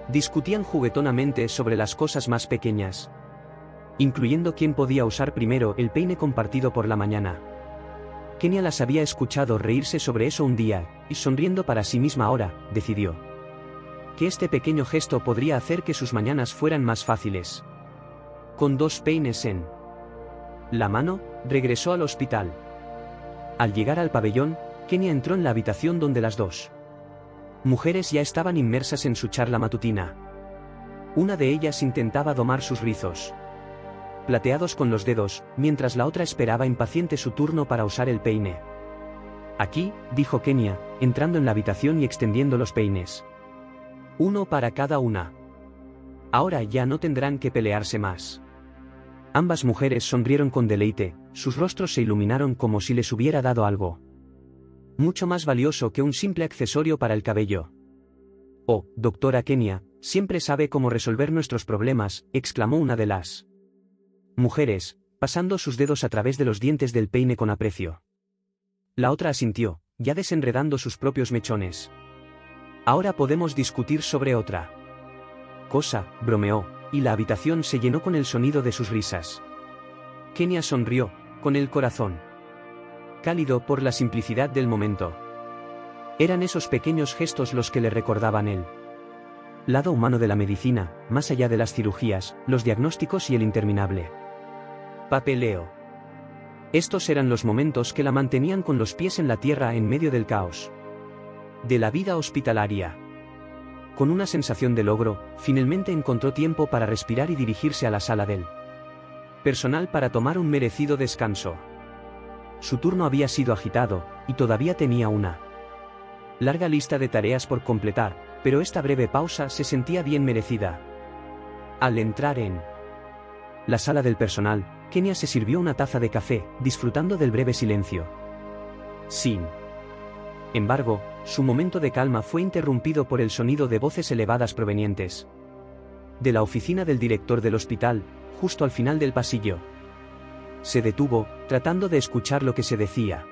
Discutían juguetonamente sobre las cosas más pequeñas, incluyendo quién podía usar primero el peine compartido por la mañana. Kenia las había escuchado reírse sobre eso un día, y sonriendo para sí misma ahora, decidió que este pequeño gesto podría hacer que sus mañanas fueran más fáciles. Con 2 peines en la mano, regresó al hospital. Al llegar al pabellón, Kenia entró en la habitación donde las 2 mujeres ya estaban inmersas en su charla matutina. Una de ellas intentaba domar sus rizos plateados con los dedos, mientras la otra esperaba impaciente su turno para usar el peine. Aquí, dijo Kenia, entrando en la habitación y extendiendo los peines. 1 para cada una. Ahora ya no tendrán que pelearse más. Ambas mujeres sonrieron con deleite, sus rostros se iluminaron como si les hubiera dado algo mucho más valioso que un simple accesorio para el cabello. Oh, doctora Kenia, siempre sabe cómo resolver nuestros problemas, exclamó una de las mujeres, pasando sus dedos a través de los dientes del peine con aprecio. La otra asintió, ya desenredando sus propios mechones. Ahora podemos discutir sobre otra cosa, bromeó, y la habitación se llenó con el sonido de sus risas. Kenia sonrió, con el corazón cálido por la simplicidad del momento. Eran esos pequeños gestos los que le recordaban el lado humano de la medicina, más allá de las cirugías, los diagnósticos y el interminable papeleo. Estos eran los momentos que la mantenían con los pies en la tierra en medio del caos de la vida hospitalaria. Con una sensación de logro, finalmente encontró tiempo para respirar y dirigirse a la sala del personal para tomar un merecido descanso. Su turno había sido agitado, y todavía tenía una larga lista de tareas por completar, pero esta breve pausa se sentía bien merecida. Al entrar en la sala del personal, Kenia se sirvió una taza de café, disfrutando del breve silencio. Sin embargo, su momento de calma fue interrumpido por el sonido de voces elevadas provenientes de la oficina del director del hospital, justo al final del pasillo. Se detuvo, tratando de escuchar lo que se decía.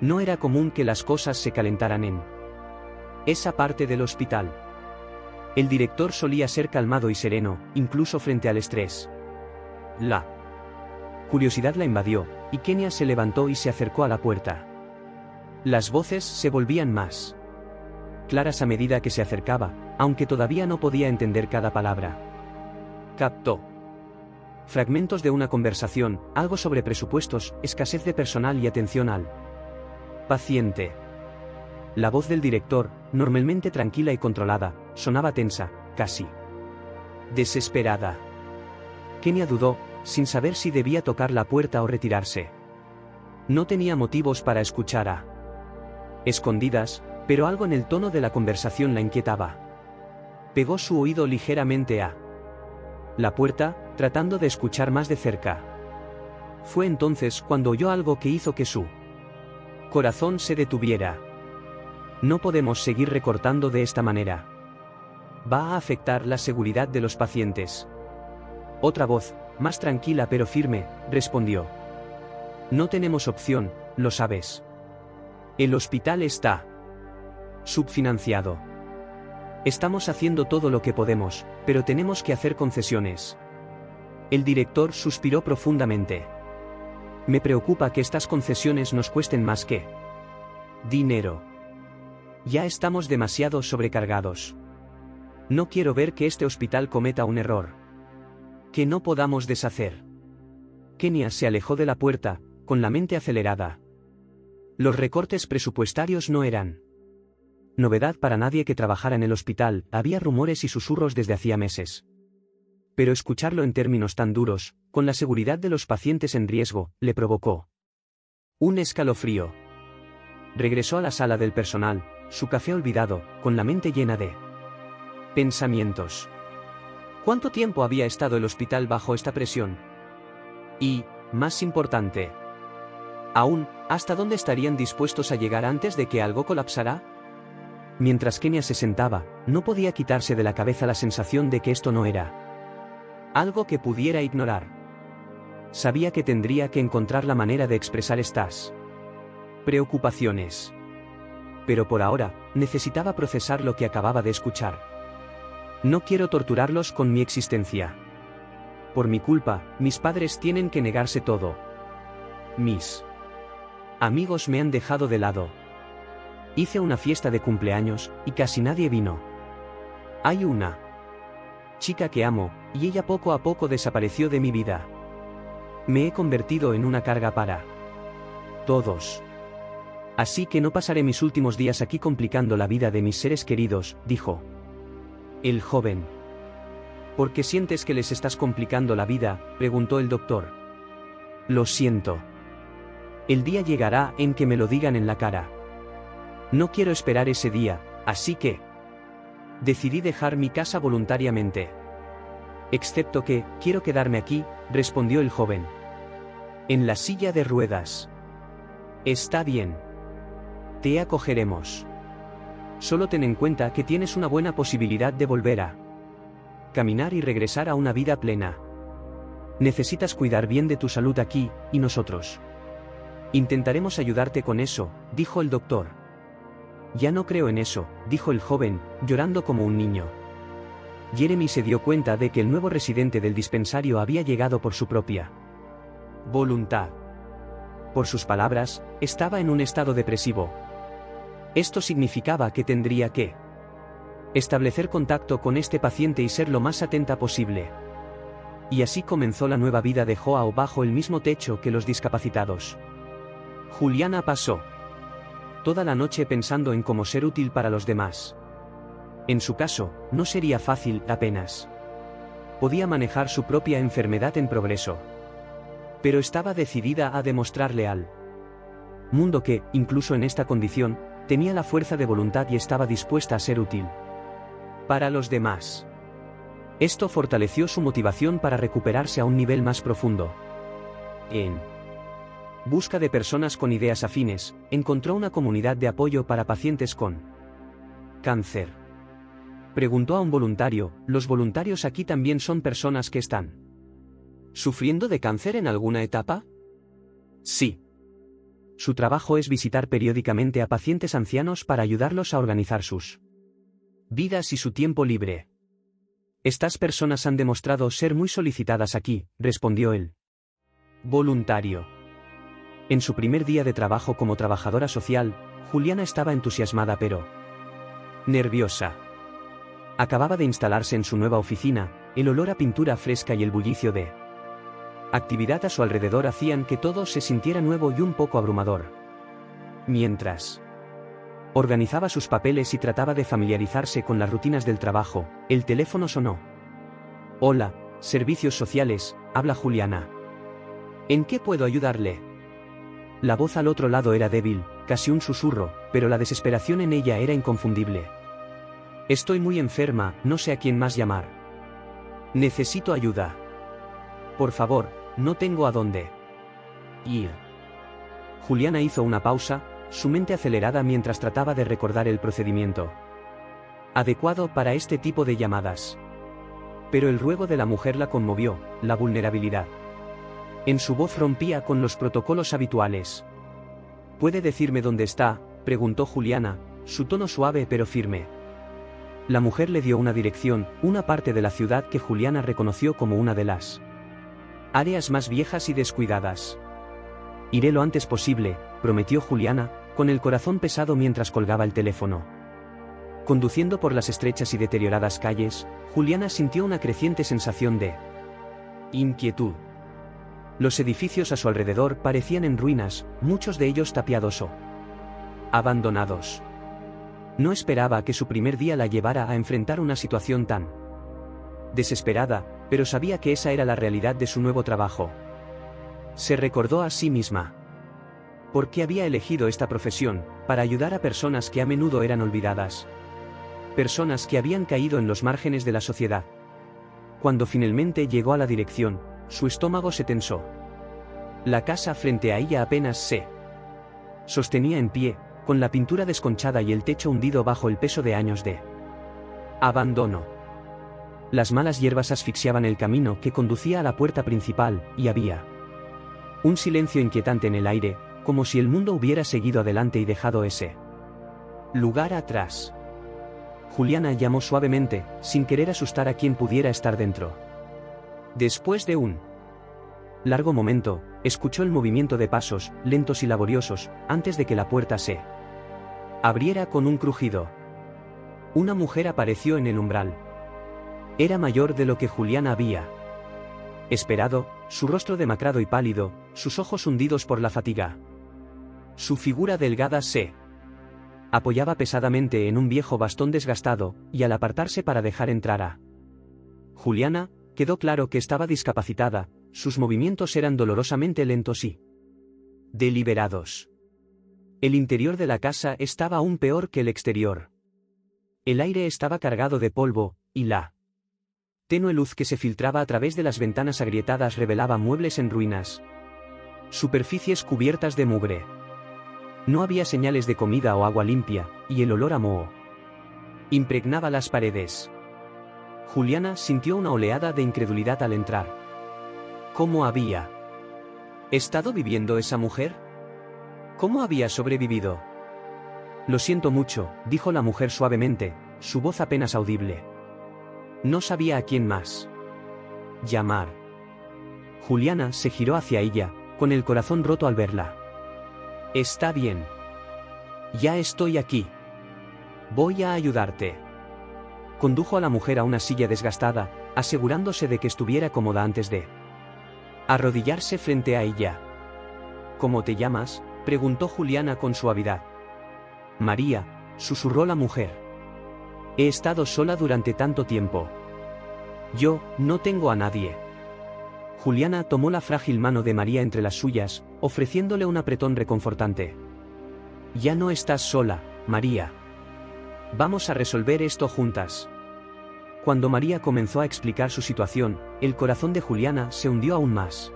No era común que las cosas se calentaran en esa parte del hospital. El director solía ser calmado y sereno, incluso frente al estrés. La curiosidad la invadió, y Kenia se levantó y se acercó a la puerta. Las voces se volvían más claras a medida que se acercaba, aunque todavía no podía entender cada palabra. Captó fragmentos de una conversación, algo sobre presupuestos, escasez de personal y atención al paciente. La voz del director, normalmente tranquila y controlada, sonaba tensa, casi desesperada. Kenia dudó, sin saber si debía tocar la puerta o retirarse. No tenía motivos para escuchar a escondidas, pero algo en el tono de la conversación la inquietaba. Pegó su oído ligeramente a la puerta, tratando de escuchar más de cerca. Fue entonces cuando oyó algo que hizo que su corazón se detuviera. No podemos seguir recortando de esta manera. Va a afectar la seguridad de los pacientes. Otra voz, más tranquila pero firme, respondió. No tenemos opción, lo sabes. El hospital está subfinanciado. Estamos haciendo todo lo que podemos, pero tenemos que hacer concesiones. El director suspiró profundamente. Me preocupa que estas concesiones nos cuesten más que dinero. Ya estamos demasiado sobrecargados. No quiero ver que este hospital cometa un error que no podamos deshacer. Kenia se alejó de la puerta, con la mente acelerada. Los recortes presupuestarios no eran novedad para nadie que trabajara en el hospital, había rumores y susurros desde hacía meses. Pero escucharlo en términos tan duros, con la seguridad de los pacientes en riesgo, le provocó un escalofrío. Regresó a la sala del personal, su café olvidado, con la mente llena de pensamientos. ¿Cuánto tiempo había estado el hospital bajo esta presión? Y, más importante aún, ¿hasta dónde estarían dispuestos a llegar antes de que algo colapsara? Mientras Kenia se sentaba, no podía quitarse de la cabeza la sensación de que esto no era algo que pudiera ignorar. Sabía que tendría que encontrar la manera de expresar estas preocupaciones. Pero por ahora, necesitaba procesar lo que acababa de escuchar. No quiero torturarlos con mi existencia. Por mi culpa, mis padres tienen que negarse todo. Mis amigos me han dejado de lado. Hice una fiesta de cumpleaños, y casi nadie vino. Hay una chica que amo, y ella poco a poco desapareció de mi vida. Me he convertido en una carga para todos. Así que no pasaré mis últimos días aquí complicando la vida de mis seres queridos, dijo el joven. ¿Por qué sientes que les estás complicando la vida?, preguntó el doctor. Lo siento. El día llegará en que me lo digan en la cara. No quiero esperar ese día, así que decidí dejar mi casa voluntariamente. Excepto que, quiero quedarme aquí, respondió el joven. En la silla de ruedas. Está bien. Te acogeremos. Solo ten en cuenta que tienes una buena posibilidad de volver a caminar y regresar a una vida plena. Necesitas cuidar bien de tu salud aquí, y nosotros intentaremos ayudarte con eso, dijo el doctor. Ya no creo en eso, dijo el joven, llorando como un niño. Jeremy se dio cuenta de que el nuevo residente del dispensario había llegado por su propia voluntad. Por sus palabras, estaba en un estado depresivo. Esto significaba que tendría que establecer contacto con este paciente y ser lo más atenta posible. Y así comenzó la nueva vida de Joao bajo el mismo techo que los discapacitados. Juliana pasó toda la noche pensando en cómo ser útil para los demás. En su caso, no sería fácil, apenas podía manejar su propia enfermedad en progreso. Pero estaba decidida a demostrarle al mundo que, incluso en esta condición, tenía la fuerza de voluntad y estaba dispuesta a ser útil para los demás. Esto fortaleció su motivación para recuperarse a un nivel más profundo. En busca de personas con ideas afines, encontró una comunidad de apoyo para pacientes con cáncer. Preguntó a un voluntario, ¿los voluntarios aquí también son personas que están sufriendo de cáncer en alguna etapa? Sí. Su trabajo es visitar periódicamente a pacientes ancianos para ayudarlos a organizar sus vidas y su tiempo libre. Estas personas han demostrado ser muy solicitadas aquí, respondió él. Voluntario. En su primer día de trabajo como trabajadora social, Juliana estaba entusiasmada pero nerviosa. Acababa de instalarse en su nueva oficina, el olor a pintura fresca y el bullicio de actividad a su alrededor hacían que todo se sintiera nuevo y un poco abrumador. Mientras organizaba sus papeles y trataba de familiarizarse con las rutinas del trabajo, el teléfono sonó. Hola, servicios sociales, habla Juliana. ¿En qué puedo ayudarle? La voz al otro lado era débil, casi un susurro, pero la desesperación en ella era inconfundible. Estoy muy enferma, no sé a quién más llamar. Necesito ayuda. Por favor, no tengo a dónde ir. Juliana hizo una pausa, su mente acelerada mientras trataba de recordar el procedimiento adecuado para este tipo de llamadas. Pero el ruego de la mujer la conmovió, la vulnerabilidad en su voz rompía con los protocolos habituales. ¿Puede decirme dónde está?, preguntó Juliana, su tono suave pero firme. La mujer le dio una dirección, una parte de la ciudad que Juliana reconoció como una de las áreas más viejas y descuidadas. Iré lo antes posible, prometió Juliana, con el corazón pesado mientras colgaba el teléfono. Conduciendo por las estrechas y deterioradas calles, Juliana sintió una creciente sensación de inquietud. Los edificios a su alrededor parecían en ruinas, muchos de ellos tapiados o abandonados. No esperaba que su primer día la llevara a enfrentar una situación tan desesperada, pero sabía que esa era la realidad de su nuevo trabajo. Se recordó a sí misma. ¿Por qué había elegido esta profesión? Para ayudar a personas que a menudo eran olvidadas. Personas que habían caído en los márgenes de la sociedad. Cuando finalmente llegó a la dirección, su estómago se tensó. La casa frente a ella apenas se sostenía en pie, con la pintura desconchada y el techo hundido bajo el peso de años de abandono. Las malas hierbas asfixiaban el camino que conducía a la puerta principal, y había un silencio inquietante en el aire, como si el mundo hubiera seguido adelante y dejado ese lugar atrás. Juliana llamó suavemente, sin querer asustar a quien pudiera estar dentro. Después de un largo momento, escuchó el movimiento de pasos, lentos y laboriosos, antes de que la puerta se abriera con un crujido. Una mujer apareció en el umbral. Era mayor de lo que Juliana había esperado, su rostro demacrado y pálido, sus ojos hundidos por la fatiga. Su figura delgada se apoyaba pesadamente en un viejo bastón desgastado, y al apartarse para dejar entrar a Juliana, quedó claro que estaba discapacitada, sus movimientos eran dolorosamente lentos y deliberados. El interior de la casa estaba aún peor que el exterior. El aire estaba cargado de polvo, y la tenue luz que se filtraba a través de las ventanas agrietadas revelaba muebles en ruinas. Superficies cubiertas de mugre. No había señales de comida o agua limpia, y el olor a moho impregnaba las paredes. Juliana sintió una oleada de incredulidad al entrar. ¿Cómo había estado viviendo esa mujer? ¿Cómo había sobrevivido? Lo siento mucho, dijo la mujer suavemente, su voz apenas audible. No sabía a quién más llamar. Juliana se giró hacia ella, con el corazón roto al verla. Está bien. Ya estoy aquí. Voy a ayudarte. Condujo a la mujer a una silla desgastada, asegurándose de que estuviera cómoda antes de arrodillarse frente a ella. ¿Cómo te llamas?, preguntó Juliana con suavidad. María, susurró la mujer. He estado sola durante tanto tiempo. Yo, no tengo a nadie. Juliana tomó la frágil mano de María entre las suyas, ofreciéndole un apretón reconfortante. Ya no estás sola, María. Vamos a resolver esto juntas. Cuando María comenzó a explicar su situación, el corazón de Juliana se hundió aún más.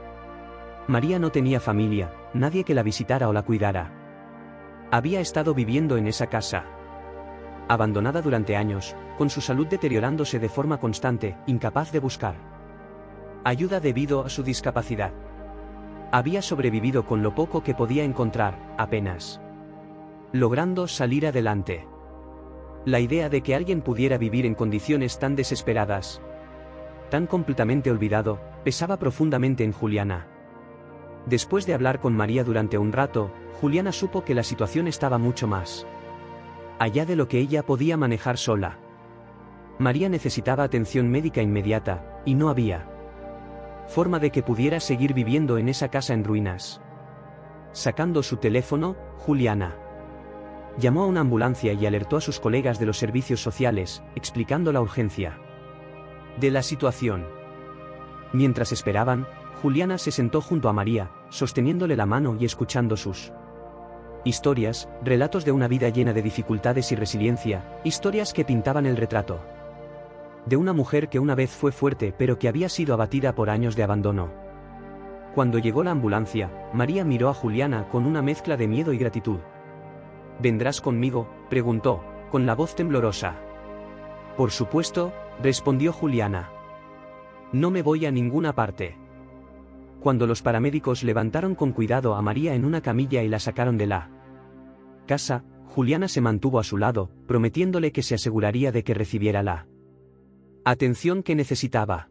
María no tenía familia, nadie que la visitara o la cuidara. Había estado viviendo en esa casa, abandonada durante años, con su salud deteriorándose de forma constante, incapaz de buscar ayuda debido a su discapacidad. Había sobrevivido con lo poco que podía encontrar, apenas logrando salir adelante. La idea de que alguien pudiera vivir en condiciones tan desesperadas, tan completamente olvidado, pesaba profundamente en Juliana. Después de hablar con María durante un rato, Juliana supo que la situación estaba mucho más allá de lo que ella podía manejar sola. María necesitaba atención médica inmediata, y no había forma de que pudiera seguir viviendo en esa casa en ruinas. Sacando su teléfono, Juliana llamó a una ambulancia y alertó a sus colegas de los servicios sociales, explicando la urgencia de la situación. Mientras esperaban, Juliana se sentó junto a María, sosteniéndole la mano y escuchando sus historias, relatos de una vida llena de dificultades y resiliencia, historias que pintaban el retrato de una mujer que una vez fue fuerte pero que había sido abatida por años de abandono. Cuando llegó la ambulancia, María miró a Juliana con una mezcla de miedo y gratitud. ¿Vendrás conmigo?, preguntó, con la voz temblorosa. Por supuesto, respondió Juliana. No me voy a ninguna parte. Cuando los paramédicos levantaron con cuidado a María en una camilla y la sacaron de la casa, Juliana se mantuvo a su lado, prometiéndole que se aseguraría de que recibiera la atención que necesitaba.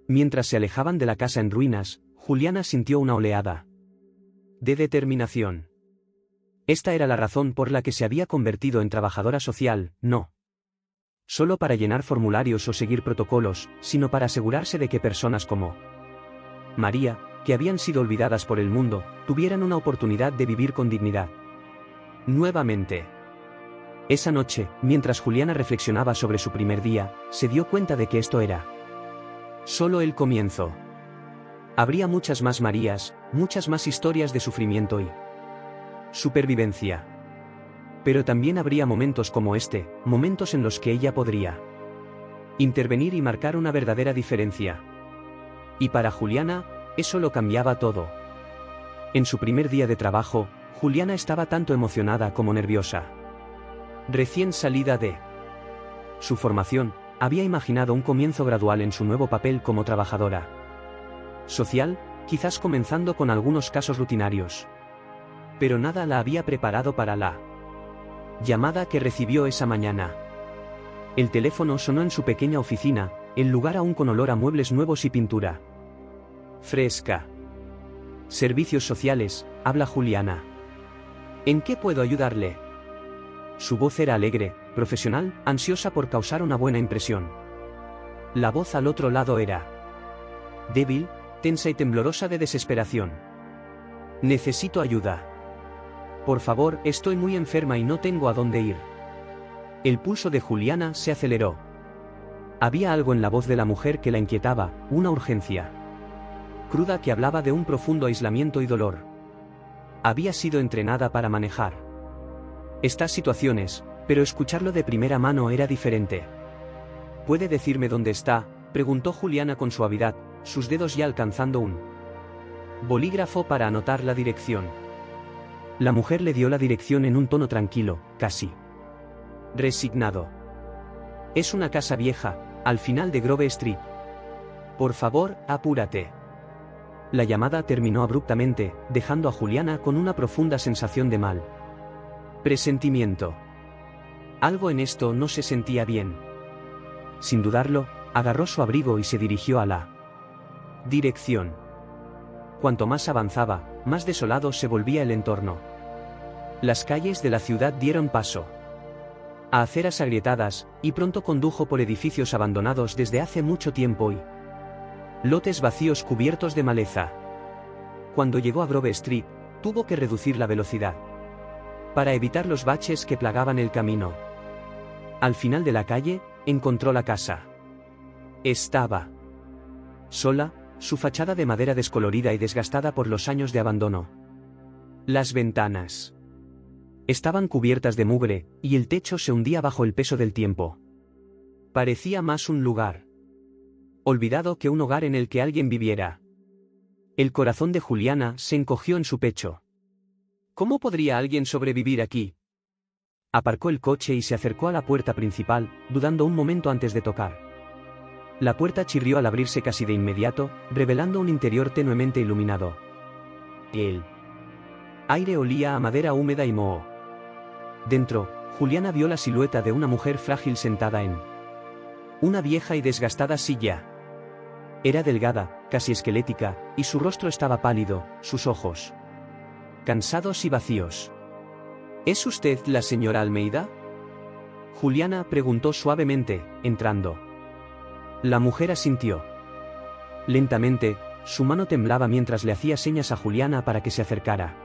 Mientras se alejaban de la casa en ruinas, Juliana sintió una oleada de determinación. Esta era la razón por la que se había convertido en trabajadora social, no solo para llenar formularios o seguir protocolos, sino para asegurarse de que personas como María, que habían sido olvidadas por el mundo, tuvieran una oportunidad de vivir con dignidad. Nuevamente. Esa noche, mientras Juliana reflexionaba sobre su primer día, se dio cuenta de que esto era solo el comienzo. Habría muchas más Marías, muchas más historias de sufrimiento y supervivencia. Pero también habría momentos como este, momentos en los que ella podría intervenir y marcar una verdadera diferencia. Y para Juliana, eso lo cambiaba todo. En su primer día de trabajo, Juliana estaba tanto emocionada como nerviosa. Recién salida de su formación, había imaginado un comienzo gradual en su nuevo papel como trabajadora social, quizás comenzando con algunos casos rutinarios. Pero nada la había preparado para la llamada que recibió esa mañana. El teléfono sonó en su pequeña oficina, el lugar aún con olor a muebles nuevos y pintura fresca. Servicios sociales, habla Juliana. ¿En qué puedo ayudarle? Su voz era alegre, profesional, ansiosa por causar una buena impresión. La voz al otro lado era débil, tensa y temblorosa de desesperación. Necesito ayuda. Por favor, estoy muy enferma y no tengo a dónde ir. El pulso de Juliana se aceleró. Había algo en la voz de la mujer que la inquietaba, una urgencia cruda que hablaba de un profundo aislamiento y dolor. Había sido entrenada para manejar estas situaciones, pero escucharlo de primera mano era diferente. ¿Puede decirme dónde está?, preguntó Juliana con suavidad, sus dedos ya alcanzando un bolígrafo para anotar la dirección. La mujer le dio la dirección en un tono tranquilo, casi resignado. Es una casa vieja, al final de Grove Street. Por favor, apúrate. La llamada terminó abruptamente, dejando a Juliana con una profunda sensación de mal presentimiento. Algo en esto no se sentía bien. Sin dudarlo, agarró su abrigo y se dirigió a la dirección. Cuanto más avanzaba, más desolado se volvía el entorno. Las calles de la ciudad dieron paso a aceras agrietadas, y pronto condujo por edificios abandonados desde hace mucho tiempo y lotes vacíos cubiertos de maleza. Cuando llegó a Grove Street, tuvo que reducir la velocidad para evitar los baches que plagaban el camino. Al final de la calle, encontró la casa. Estaba sola, su fachada de madera descolorida y desgastada por los años de abandono. Las ventanas estaban cubiertas de mugre, y el techo se hundía bajo el peso del tiempo. Parecía más un lugar olvidado que un hogar en el que alguien viviera. El corazón de Juliana se encogió en su pecho. ¿Cómo podría alguien sobrevivir aquí? Aparcó el coche y se acercó a la puerta principal, dudando un momento antes de tocar. La puerta chirrió al abrirse casi de inmediato, revelando un interior tenuemente iluminado. El aire olía a madera húmeda y moho. Dentro, Juliana vio la silueta de una mujer frágil sentada en una vieja y desgastada silla. Era delgada, casi esquelética, y su rostro estaba pálido, sus ojos cansados y vacíos. ¿Es usted la señora Almeida? Juliana preguntó suavemente, entrando. La mujer asintió. Lentamente, su mano temblaba mientras le hacía señas a Juliana para que se acercara.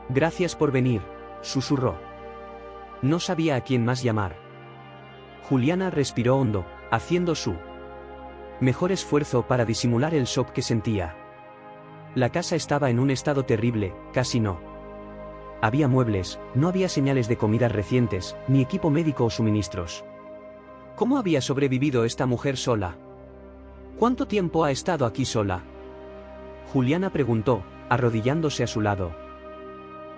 Gracias por venir, susurró. No sabía a quién más llamar. Juliana respiró hondo, haciendo su mejor esfuerzo para disimular el shock que sentía. La casa estaba en un estado terrible, casi no había muebles, no había señales de comidas recientes, ni equipo médico o suministros. ¿Cómo había sobrevivido esta mujer sola? ¿Cuánto tiempo ha estado aquí sola? Juliana preguntó, arrodillándose a su lado.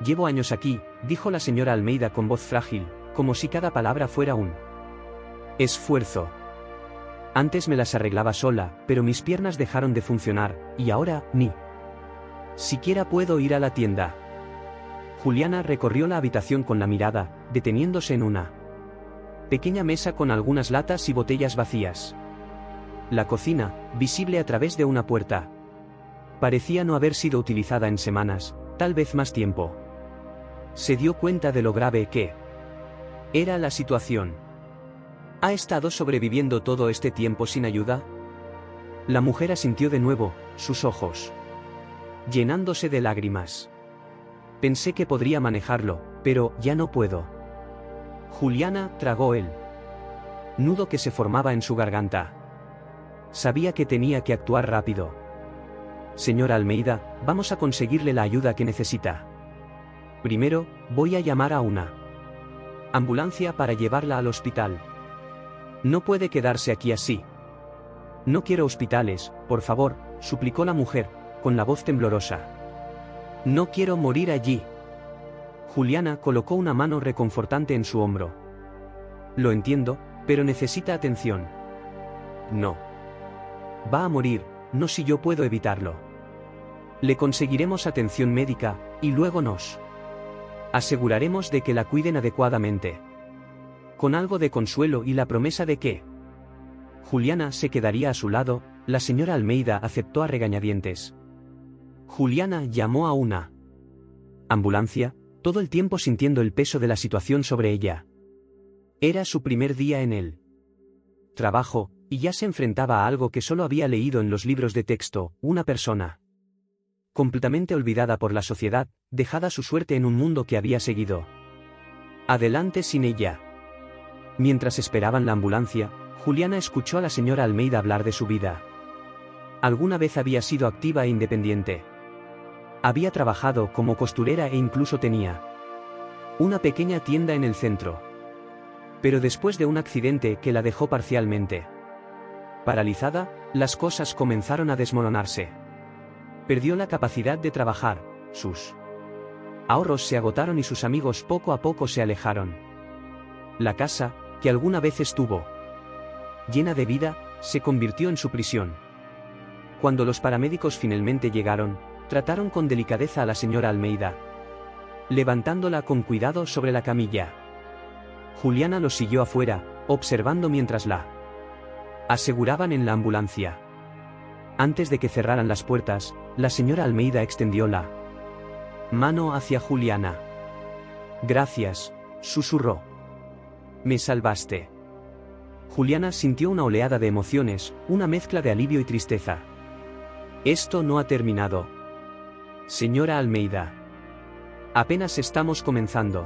Llevo años aquí, dijo la señora Almeida con voz frágil, como si cada palabra fuera un esfuerzo. Antes me las arreglaba sola, pero mis piernas dejaron de funcionar, y ahora, ni siquiera puedo ir a la tienda. Juliana recorrió la habitación con la mirada, deteniéndose en una pequeña mesa con algunas latas y botellas vacías. La cocina, visible a través de una puerta, parecía no haber sido utilizada en semanas, tal vez más tiempo. Se dio cuenta de lo grave que era la situación. ¿Ha estado sobreviviendo todo este tiempo sin ayuda? La mujer asintió de nuevo, sus ojos llenándose de lágrimas. Pensé que podría manejarlo, pero ya no puedo. Juliana tragó el nudo que se formaba en su garganta. Sabía que tenía que actuar rápido. Señora Almeida, vamos a conseguirle la ayuda que necesita. Primero, voy a llamar a una ambulancia para llevarla al hospital. No puede quedarse aquí así. No quiero hospitales, por favor, suplicó la mujer, con la voz temblorosa. No quiero morir allí. Juliana colocó una mano reconfortante en su hombro. Lo entiendo, pero necesita atención. No. Va a morir, no si yo puedo evitarlo. Le conseguiremos atención médica, y luego nos aseguraremos de que la cuiden adecuadamente. Con algo de consuelo y la promesa de que Juliana se quedaría a su lado, la señora Almeida aceptó a regañadientes. Juliana llamó a una ambulancia, todo el tiempo sintiendo el peso de la situación sobre ella. Era su primer día en el trabajo, y ya se enfrentaba a algo que solo había leído en los libros de texto, una persona completamente olvidada por la sociedad, dejada a su suerte en un mundo que había seguido adelante sin ella. Mientras esperaban la ambulancia, Juliana escuchó a la señora Almeida hablar de su vida. Alguna vez había sido activa e independiente. Había trabajado como costurera e incluso tenía una pequeña tienda en el centro. Pero después de un accidente que la dejó parcialmente paralizada, las cosas comenzaron a desmoronarse. Perdió la capacidad de trabajar, sus ahorros se agotaron y sus amigos poco a poco se alejaron. La casa, que alguna vez estuvo llena de vida, se convirtió en su prisión. Cuando los paramédicos finalmente llegaron, trataron con delicadeza a la señora Almeida, levantándola con cuidado sobre la camilla. Juliana los siguió afuera, observando mientras la aseguraban en la ambulancia. Antes de que cerraran las puertas, la señora Almeida extendió la mano hacia Juliana. Gracias, susurró. Me salvaste. Juliana sintió una oleada de emociones, una mezcla de alivio y tristeza. Esto no ha terminado. Señora Almeida. Apenas estamos comenzando.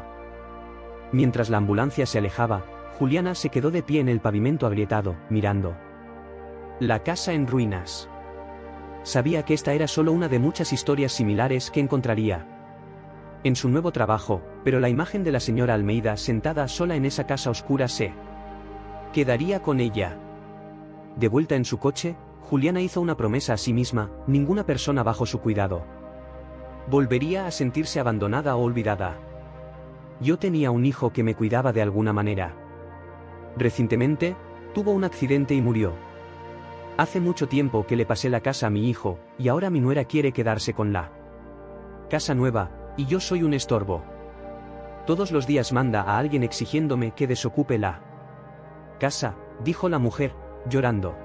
Mientras la ambulancia se alejaba, Juliana se quedó de pie en el pavimento agrietado, mirando la casa en ruinas. Sabía que esta era solo una de muchas historias similares que encontraría en su nuevo trabajo, pero la imagen de la señora Almeida sentada sola en esa casa oscura se quedaría con ella. De vuelta en su coche, Juliana hizo una promesa a sí misma: ninguna persona bajo su cuidado volvería a sentirse abandonada o olvidada. Yo tenía un hijo que me cuidaba de alguna manera. Recientemente, tuvo un accidente y murió. Hace mucho tiempo que le pasé la casa a mi hijo, y ahora mi nuera quiere quedarse con la casa nueva, y yo soy un estorbo. Todos los días manda a alguien exigiéndome que desocupe la casa, dijo la mujer, llorando.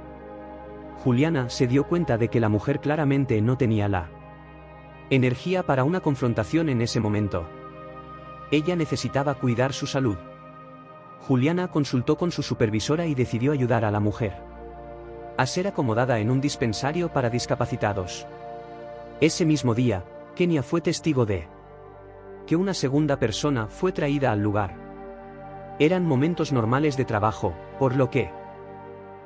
Juliana se dio cuenta de que la mujer claramente no tenía la energía para una confrontación en ese momento. Ella necesitaba cuidar su salud. Juliana consultó con su supervisora y decidió ayudar a la mujer a ser acomodada en un dispensario para discapacitados. Ese mismo día, Kenia fue testigo de que una segunda persona fue traída al lugar. Eran momentos normales de trabajo, por lo que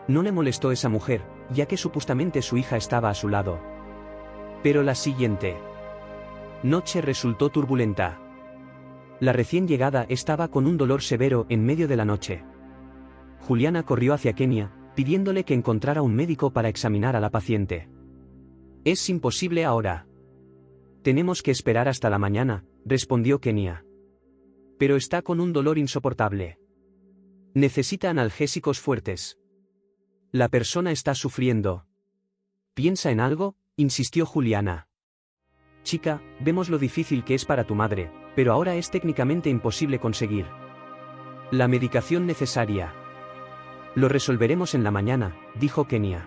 no le molestó esa mujer, ya que supuestamente su hija estaba a su lado. Pero la siguiente noche resultó turbulenta. La recién llegada estaba con un dolor severo en medio de la noche. Juliana corrió hacia Kenia, pidiéndole que encontrara un médico para examinar a la paciente. Es imposible ahora. Tenemos que esperar hasta la mañana, respondió Kenia. Pero está con un dolor insoportable. Necesita analgésicos fuertes. La persona está sufriendo. ¿Piensa en algo?, insistió Juliana. Chica, vemos lo difícil que es para tu madre, pero ahora es técnicamente imposible conseguir la medicación necesaria. Lo resolveremos en la mañana, dijo Kenia.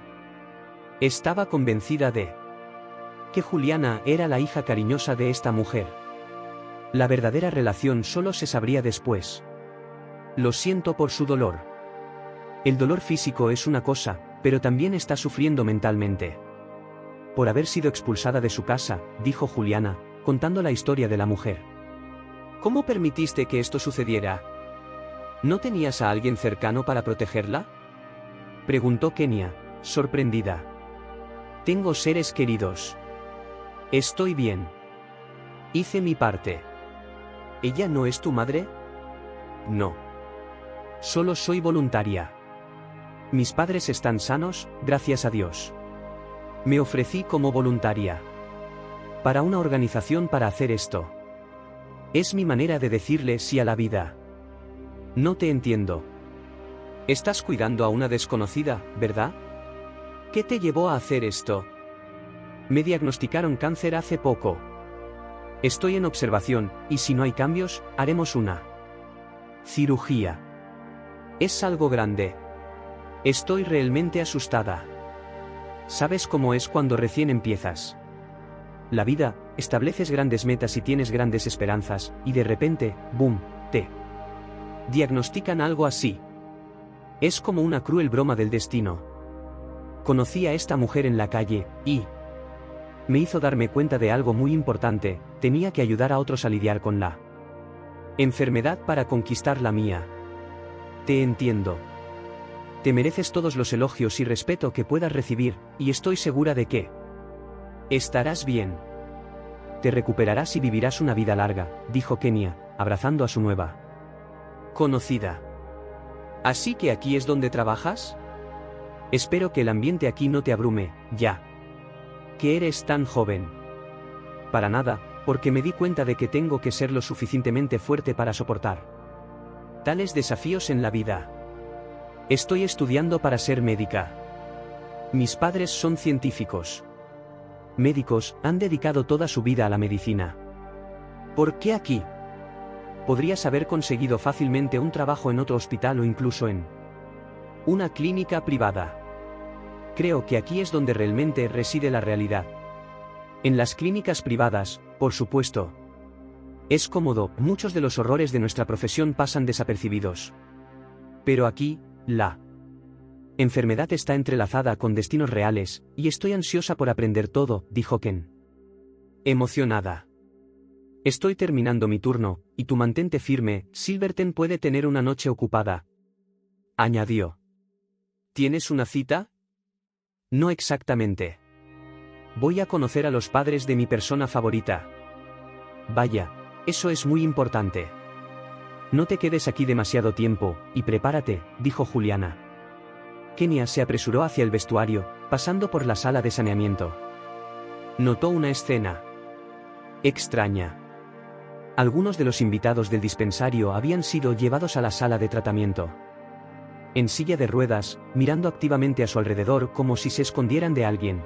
Estaba convencida de que Juliana era la hija cariñosa de esta mujer. La verdadera relación solo se sabría después. Lo siento por su dolor. El dolor físico es una cosa, pero también está sufriendo mentalmente. Por haber sido expulsada de su casa, dijo Juliana, contando la historia de la mujer. ¿Cómo permitiste que esto sucediera? ¿No tenías a alguien cercano para protegerla?, preguntó Kenia, sorprendida. Tengo seres queridos. Estoy bien. Hice mi parte. ¿Ella no es tu madre? No. Solo soy voluntaria. Mis padres están sanos, gracias a Dios. Me ofrecí como voluntaria para una organización para hacer esto. Es mi manera de decirle sí a la vida. No te entiendo. Estás cuidando a una desconocida, ¿verdad? ¿Qué te llevó a hacer esto? Me diagnosticaron cáncer hace poco. Estoy en observación, y si no hay cambios, haremos una cirugía. Es algo grande. Estoy realmente asustada. ¿Sabes cómo es cuando recién empiezas la vida, estableces grandes metas y tienes grandes esperanzas, y de repente, ¡boom!, te diagnostican algo así? Es como una cruel broma del destino. Conocí a esta mujer en la calle, y me hizo darme cuenta de algo muy importante: tenía que ayudar a otros a lidiar con la enfermedad para conquistar la mía. Te entiendo. Te mereces todos los elogios y respeto que puedas recibir, y estoy segura de que estarás bien. Te recuperarás y vivirás una vida larga, dijo Kenia, abrazando a su nueva conocida. ¿Así que aquí es donde trabajas? Espero que el ambiente aquí no te abrume, ya que eres tan joven. Para nada, porque me di cuenta de que tengo que ser lo suficientemente fuerte para soportar tales desafíos en la vida. Estoy estudiando para ser médica. Mis padres son científicos. Médicos, han dedicado toda su vida a la medicina. ¿Por qué aquí? Podrías haber conseguido fácilmente un trabajo en otro hospital o incluso en una clínica privada. Creo que aquí es donde realmente reside la realidad. En las clínicas privadas, por supuesto. Es cómodo, muchos de los horrores de nuestra profesión pasan desapercibidos. Pero aquí, la enfermedad está entrelazada con destinos reales, y estoy ansiosa por aprender todo, dijo Ken, emocionada. Estoy terminando mi turno, y tú mantente firme, Silverton puede tener una noche ocupada, añadió. ¿Tienes una cita? No exactamente. Voy a conocer a los padres de mi persona favorita. Vaya, eso es muy importante. No te quedes aquí demasiado tiempo, y prepárate, dijo Juliana. Kenia se apresuró hacia el vestuario, pasando por la sala de saneamiento. Notó una escena extraña. Algunos de los invitados del dispensario habían sido llevados a la sala de tratamiento en silla de ruedas, mirando activamente a su alrededor como si se escondieran de alguien.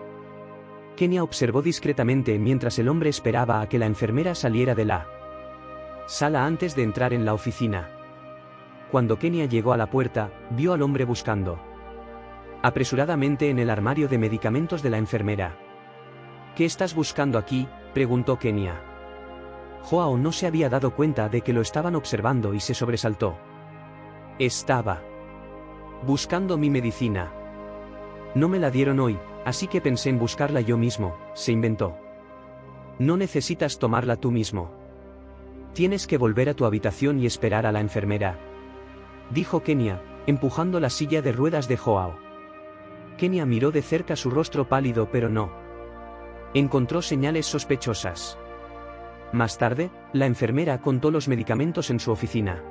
Kenia observó discretamente mientras el hombre esperaba a que la enfermera saliera de la Sala antes de entrar en la oficina. Cuando Kenia llegó a la puerta, vio al hombre buscando apresuradamente en el armario de medicamentos de la enfermera. ¿Qué estás buscando aquí?, preguntó Kenia. Joao no se había dado cuenta de que lo estaban observando y se sobresaltó. Estaba buscando mi medicina. No me la dieron hoy, así que pensé en buscarla yo mismo, se inventó. No necesitas tomarla tú mismo. Tienes que volver a tu habitación y esperar a la enfermera, dijo Kenia, empujando la silla de ruedas de Joao. Kenia miró de cerca su rostro pálido pero no encontró señales sospechosas. Más tarde, la enfermera contó los medicamentos en su oficina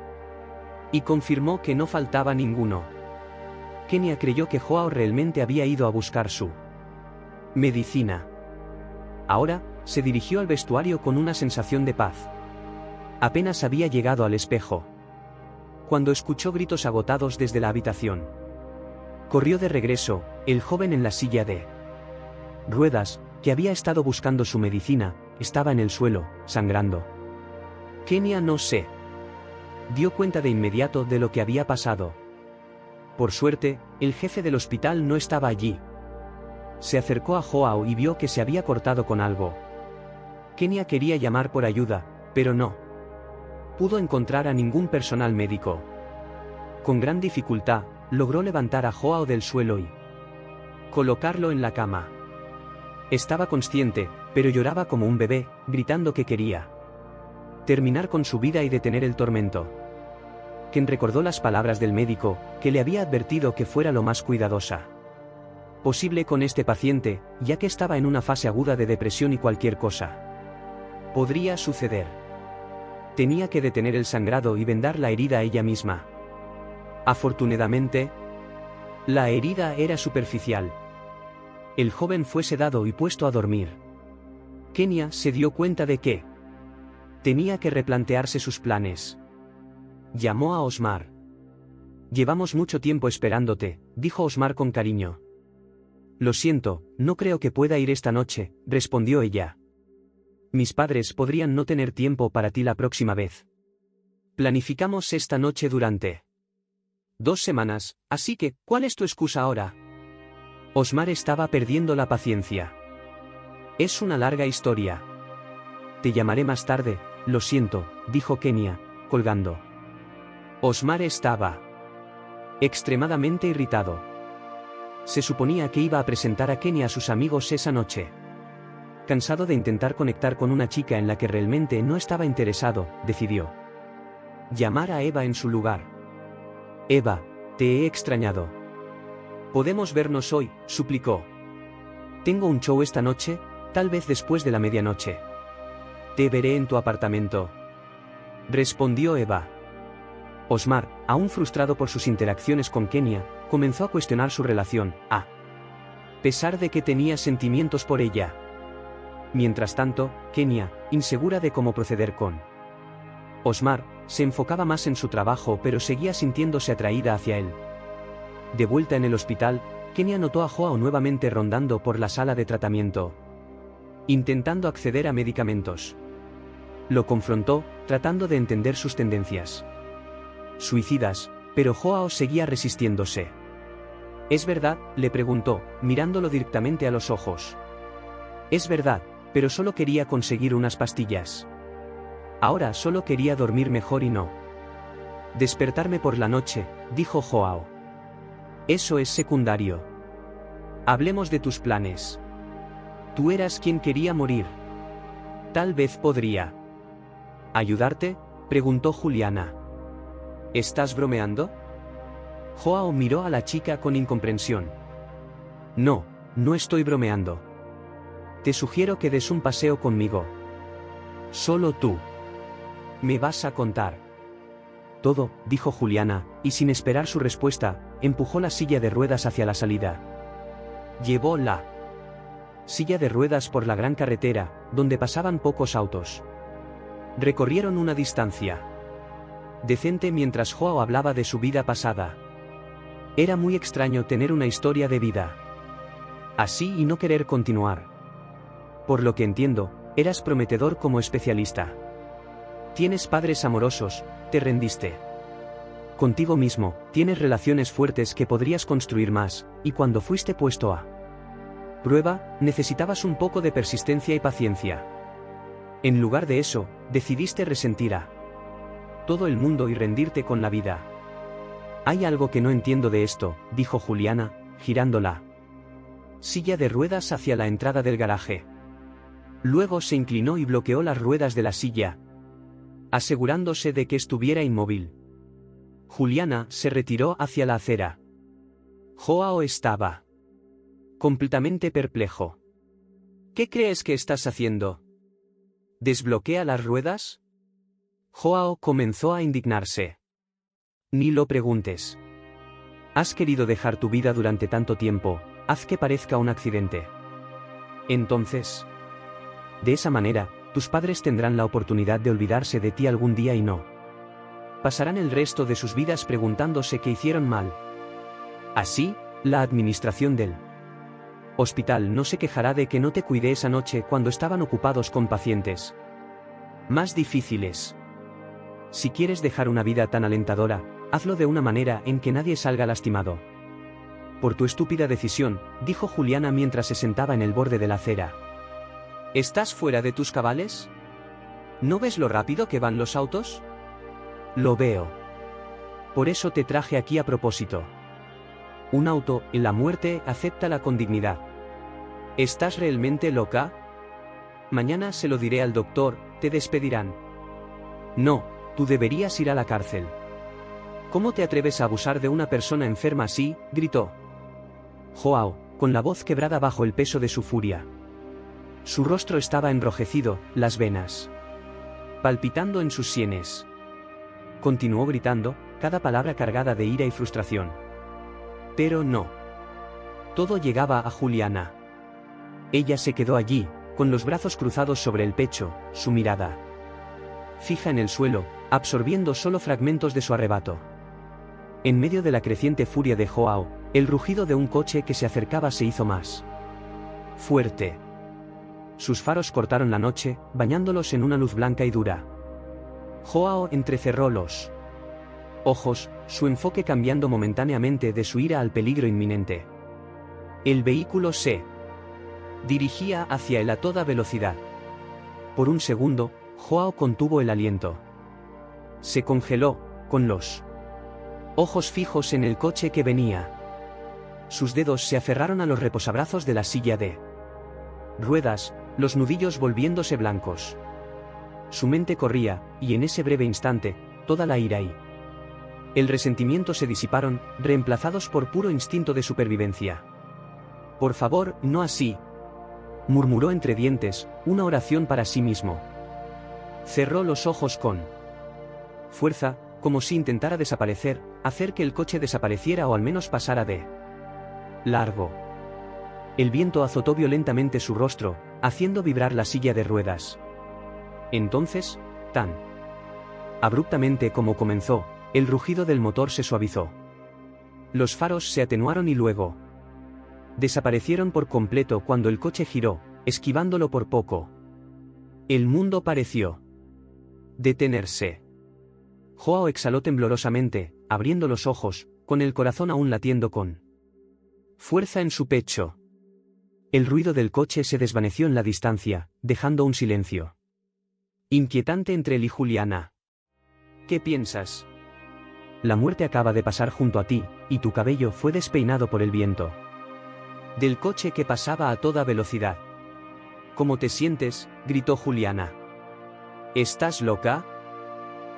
y confirmó que no faltaba ninguno. Kenia creyó que Joao realmente había ido a buscar su medicina. Ahora, se dirigió al vestuario con una sensación de paz. Apenas había llegado al espejo cuando escuchó gritos agotados desde la habitación. Corrió de regreso, el joven en la silla de ruedas, que había estado buscando su medicina, estaba en el suelo, sangrando. Kenia no se dio cuenta de inmediato de lo que había pasado. Por suerte, el jefe del hospital no estaba allí. Se acercó a Joao y vio que se había cortado con algo. Kenia quería llamar por ayuda, pero no pudo encontrar a ningún personal médico. Con gran dificultad, logró levantar a Joao del suelo y colocarlo en la cama. Estaba consciente, pero lloraba como un bebé, gritando que quería terminar con su vida y detener el tormento. Ken recordó las palabras del médico, que le había advertido que fuera lo más cuidadosa posible con este paciente, ya que estaba en una fase aguda de depresión y cualquier cosa podría suceder. Tenía que detener el sangrado y vendar la herida ella misma. Afortunadamente, la herida era superficial. El joven fue sedado y puesto a dormir. Kenia se dio cuenta de que tenía que replantearse sus planes. Llamó a Osmar. Llevamos mucho tiempo esperándote, dijo Osmar con cariño. Lo siento, no creo que pueda ir esta noche, respondió ella. Mis padres podrían no tener tiempo para ti la próxima vez. Planificamos esta noche durante 2 semanas, así que, ¿cuál es tu excusa ahora? Osmar estaba perdiendo la paciencia. Es una larga historia. Te llamaré más tarde, lo siento, dijo Kenia, colgando. Osmar estaba extremadamente irritado. Se suponía que iba a presentar a Kenia a sus amigos esa noche. Cansado de intentar conectar con una chica en la que realmente no estaba interesado, decidió llamar a Eva en su lugar. Eva, te he extrañado. Podemos vernos hoy, suplicó. Tengo un show esta noche, tal vez después de la medianoche. Te veré en tu apartamento, respondió Eva. Osmar, aún frustrado por sus interacciones con Kenia, comenzó a cuestionar su relación, a pesar de que tenía sentimientos por ella. Mientras tanto, Kenia, insegura de cómo proceder con Osmar, se enfocaba más en su trabajo pero seguía sintiéndose atraída hacia él. De vuelta en el hospital, Kenia notó a Joao nuevamente rondando por la sala de tratamiento, intentando acceder a medicamentos. Lo confrontó, tratando de entender sus tendencias suicidas, pero Joao seguía resistiéndose. ¿Es verdad?, le preguntó, mirándolo directamente a los ojos. Es verdad, pero solo quería conseguir unas pastillas. Ahora solo quería dormir mejor y no despertarme por la noche, dijo Joao. Eso es secundario. Hablemos de tus planes. Tú eras quien quería morir. Tal vez podría ayudarte, preguntó Juliana. ¿Estás bromeando? Joao miró a la chica con incomprensión. No, no estoy bromeando. Te sugiero que des un paseo conmigo. Solo tú. ¿Me vas a contar todo?, dijo Juliana, y sin esperar su respuesta, empujó la silla de ruedas hacia la salida. Llevó la silla de ruedas por la gran carretera, donde pasaban pocos autos. Recorrieron una distancia decente mientras Joao hablaba de su vida pasada. Era muy extraño tener una historia de vida así y no querer continuar. Por lo que entiendo, eras prometedor como especialista. Tienes padres amorosos, te rendiste. Contigo mismo, tienes relaciones fuertes que podrías construir más, y cuando fuiste puesto a prueba, necesitabas un poco de persistencia y paciencia. En lugar de eso, decidiste resentir a todo el mundo y rendirte con la vida. Hay algo que no entiendo de esto, dijo Juliana, girando la silla de ruedas hacia la entrada del garaje. Luego se inclinó y bloqueó las ruedas de la silla, asegurándose de que estuviera inmóvil. Juliana se retiró hacia la acera. Joao estaba completamente perplejo. ¿Qué crees que estás haciendo? ¿Desbloquea las ruedas? Joao comenzó a indignarse. Ni lo preguntes. Has querido dejar tu vida durante tanto tiempo, haz que parezca un accidente. Entonces, de esa manera, tus padres tendrán la oportunidad de olvidarse de ti algún día y no pasarán el resto de sus vidas preguntándose qué hicieron mal. Así, la administración del hospital no se quejará de que no te cuidé esa noche cuando estaban ocupados con pacientes más difíciles. Si quieres dejar una vida tan alentadora, hazlo de una manera en que nadie salga lastimado. Por tu estúpida decisión, dijo Juliana mientras se sentaba en el borde de la acera. ¿Estás fuera de tus cabales? ¿No ves lo rápido que van los autos? Lo veo. Por eso te traje aquí a propósito. Un auto, en la muerte, acéptala con dignidad. ¿Estás realmente loca? Mañana se lo diré al doctor, te despedirán. No, tú deberías ir a la cárcel. ¿Cómo te atreves a abusar de una persona enferma así?, gritó Joao, con la voz quebrada bajo el peso de su furia. Su rostro estaba enrojecido, las venas palpitando en sus sienes. Continuó gritando, cada palabra cargada de ira y frustración. Pero no. Todo llegaba a Juliana. Ella se quedó allí, con los brazos cruzados sobre el pecho, su mirada fija en el suelo, absorbiendo solo fragmentos de su arrebato. En medio de la creciente furia de Joao, el rugido de un coche que se acercaba se hizo más fuerte. Sus faros cortaron la noche, bañándolos en una luz blanca y dura. Joao entrecerró los ojos, su enfoque cambiando momentáneamente de su ira al peligro inminente. El vehículo se dirigía hacia él a toda velocidad. Por un segundo, Joao contuvo el aliento. Se congeló, con los ojos fijos en el coche que venía. Sus dedos se aferraron a los reposabrazos de la silla de ruedas, los nudillos volviéndose blancos. Su mente corría, y en ese breve instante, toda la ira y el resentimiento se disiparon, reemplazados por puro instinto de supervivencia. Por favor, no así, murmuró entre dientes, una oración para sí mismo. Cerró los ojos con fuerza, como si intentara desaparecer, hacer que el coche desapareciera o al menos pasara de largo. El viento azotó violentamente su rostro, haciendo vibrar la silla de ruedas. Entonces, tan abruptamente como comenzó, el rugido del motor se suavizó. Los faros se atenuaron y luego desaparecieron por completo cuando el coche giró, esquivándolo por poco. El mundo pareció detenerse. Joao exhaló temblorosamente, abriendo los ojos, con el corazón aún latiendo con fuerza en su pecho. El ruido del coche se desvaneció en la distancia, dejando un silencio inquietante entre él y Juliana. ¿Qué piensas? La muerte acaba de pasar junto a ti, y tu cabello fue despeinado por el viento del coche que pasaba a toda velocidad. ¿Cómo te sientes?, gritó Juliana. ¿Estás loca?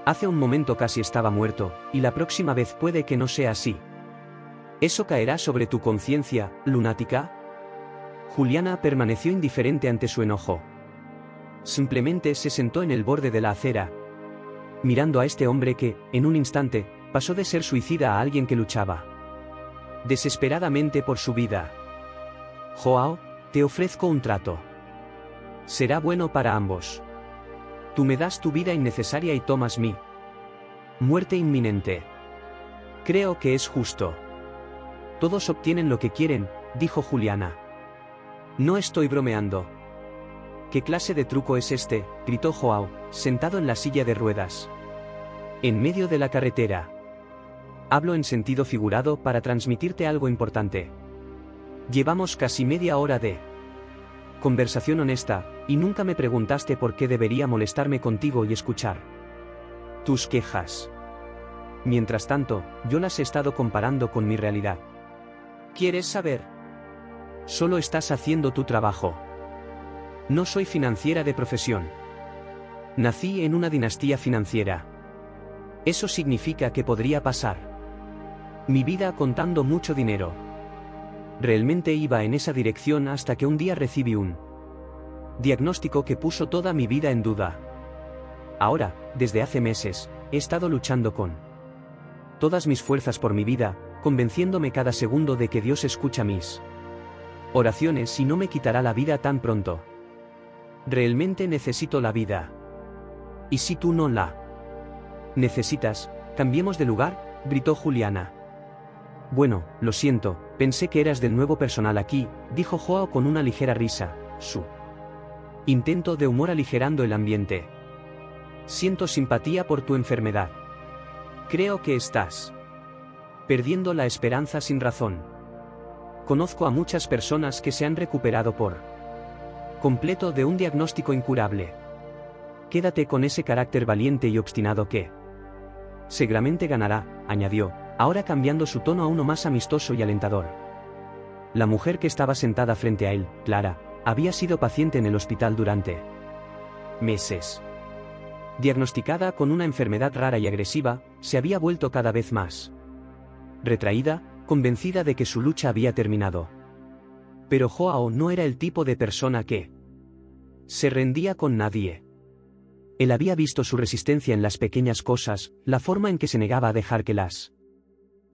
Hace un momento casi estaba muerto, y la próxima vez puede que no sea así. ¿Eso caerá sobre tu conciencia, lunática? Juliana permaneció indiferente ante su enojo. Simplemente se sentó en el borde de la acera, mirando a este hombre que, en un instante, pasó de ser suicida a alguien que luchaba desesperadamente por su vida. Joao, te ofrezco un trato. Será bueno para ambos. Tú me das tu vida innecesaria y tomas mi muerte inminente. Creo que es justo. Todos obtienen lo que quieren, dijo Juliana. No estoy bromeando. ¿Qué clase de truco es este?, gritó Joao, sentado en la silla de ruedas. En medio de la carretera. Hablo en sentido figurado para transmitirte algo importante. Llevamos casi media hora de conversación honesta, y nunca me preguntaste por qué debería molestarme contigo y escuchar tus quejas. Mientras tanto, yo las he estado comparando con mi realidad. ¿Quieres saber? Solo estás haciendo tu trabajo. No soy financiera de profesión. Nací en una dinastía financiera. Eso significa que podría pasar mi vida contando mucho dinero. Realmente iba en esa dirección hasta que un día recibí un diagnóstico que puso toda mi vida en duda. Ahora, desde hace meses, he estado luchando con todas mis fuerzas por mi vida, convenciéndome cada segundo de que Dios escucha mis oraciones y no me quitará la vida tan pronto. Realmente necesito la vida. ¿Y si tú no la necesitas, cambiemos de lugar?, gritó Juliana. Bueno, lo siento, pensé que eras del nuevo personal aquí, dijo Joao con una ligera risa, su intento de humor aligerando el ambiente. Siento simpatía por tu enfermedad. Creo que estás perdiendo la esperanza sin razón. Conozco a muchas personas que se han recuperado por completo de un diagnóstico incurable. Quédate con ese carácter valiente y obstinado que seguramente ganará, añadió, ahora cambiando su tono a uno más amistoso y alentador. La mujer que estaba sentada frente a él, Clara, había sido paciente en el hospital durante meses. Diagnosticada con una enfermedad rara y agresiva, se había vuelto cada vez más retraída, convencida de que su lucha había terminado. Pero Joao no era el tipo de persona que se rendía con nadie. Él había visto su resistencia en las pequeñas cosas, la forma en que se negaba a dejar que las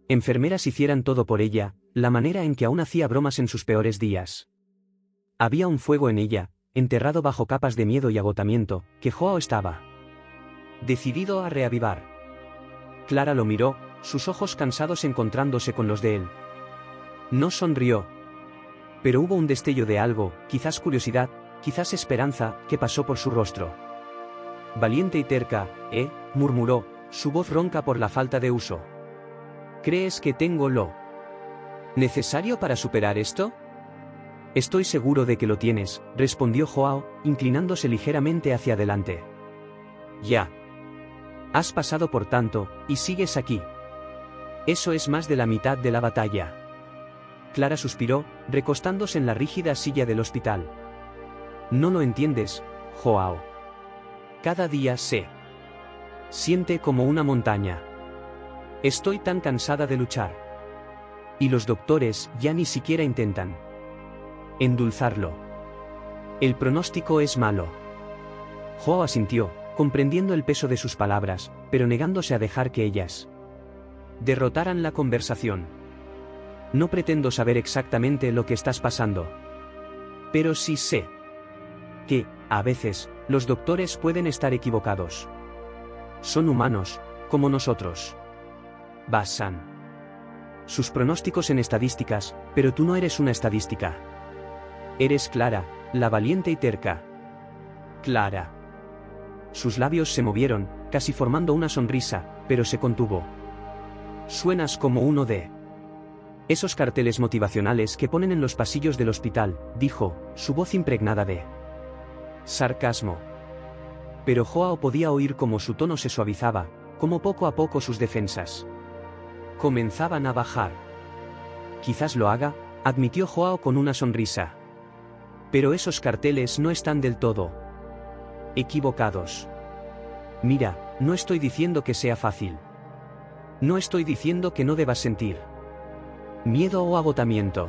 enfermeras hicieran todo por ella, la manera en que aún hacía bromas en sus peores días. Había un fuego en ella, enterrado bajo capas de miedo y agotamiento, que Joao estaba decidido a reavivar. Clara lo miró, sus ojos cansados encontrándose con los de él. No sonrió. Pero hubo un destello de algo, quizás curiosidad, quizás esperanza, que pasó por su rostro. Valiente y terca, murmuró, su voz ronca por la falta de uso. ¿Crees que tengo lo necesario para superar esto? Estoy seguro de que lo tienes, respondió Joao, inclinándose ligeramente hacia adelante. Ya. Has pasado por tanto, y sigues aquí. Eso es más de la mitad de la batalla. Clara suspiró, recostándose en la rígida silla del hospital. No lo entiendes, Joao. Cada día se siente como una montaña. Estoy tan cansada de luchar. Y los doctores ya ni siquiera intentan endulzarlo. El pronóstico es malo. Joao asintió, comprendiendo el peso de sus palabras, pero negándose a dejar que ellas derrotaran la conversación. No pretendo saber exactamente lo que estás pasando. Pero sí sé que, a veces, los doctores pueden estar equivocados. Son humanos, como nosotros. Basan sus pronósticos en estadísticas, pero tú no eres una estadística. Eres Clara, la valiente y terca. Clara. Sus labios se movieron, casi formando una sonrisa, pero se contuvo. Suenas como uno de esos carteles motivacionales que ponen en los pasillos del hospital, dijo, su voz impregnada de sarcasmo. Pero Joao podía oír cómo su tono se suavizaba, cómo poco a poco sus defensas comenzaban a bajar. Quizás lo haga, admitió Joao con una sonrisa. Pero esos carteles no están del todo equivocados. Mira, no estoy diciendo que sea fácil. No estoy diciendo que no debas sentir miedo o agotamiento.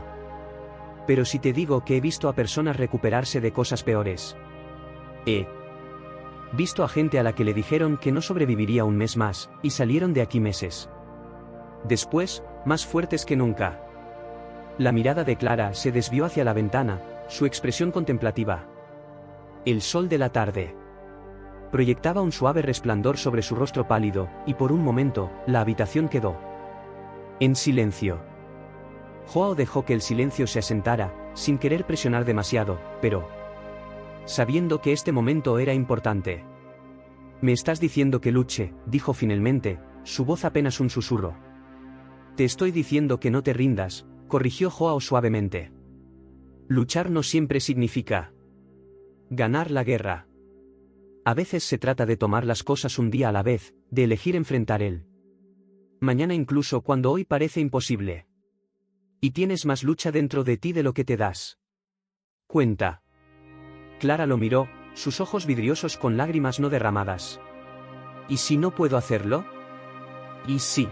Pero si te digo que he visto a personas recuperarse de cosas peores. He visto a gente a la que le dijeron que no sobreviviría un mes más, y salieron de aquí meses después, más fuertes que nunca. La mirada de Clara se desvió hacia la ventana, su expresión contemplativa. El sol de la tarde proyectaba un suave resplandor sobre su rostro pálido, y por un momento, la habitación quedó en silencio. Joao dejó que el silencio se asentara, sin querer presionar demasiado, pero sabiendo que este momento era importante. «Me estás diciendo que luche», dijo finalmente, su voz apenas un susurro. «Te estoy diciendo que no te rindas», corrigió Joao suavemente. «Luchar no siempre significa ganar la guerra. A veces se trata de tomar las cosas un día a la vez, de elegir enfrentar el mañana incluso cuando hoy parece imposible. Y tienes más lucha dentro de ti de lo que te das cuenta». Clara lo miró, sus ojos vidriosos con lágrimas no derramadas. «¿Y si no puedo hacerlo? ¿Y si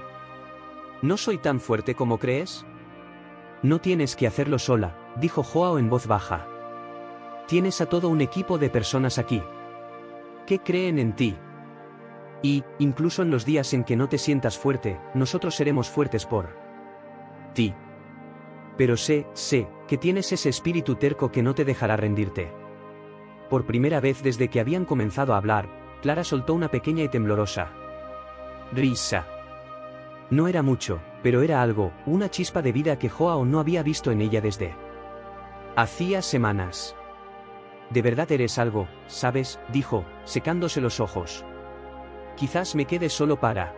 no soy tan fuerte como crees?» «No tienes que hacerlo sola», dijo Joao en voz baja. «Tienes a todo un equipo de personas aquí que creen en ti. Y, incluso en los días en que no te sientas fuerte, nosotros seremos fuertes por ti. Pero sé que tienes ese espíritu terco que no te dejará rendirte». Por primera vez desde que habían comenzado a hablar, Clara soltó una pequeña y temblorosa risa. No era mucho, pero era algo, una chispa de vida que Joao no había visto en ella desde hacía semanas. «De verdad eres algo, ¿sabes?», dijo, secándose los ojos. «Quizás me quede solo para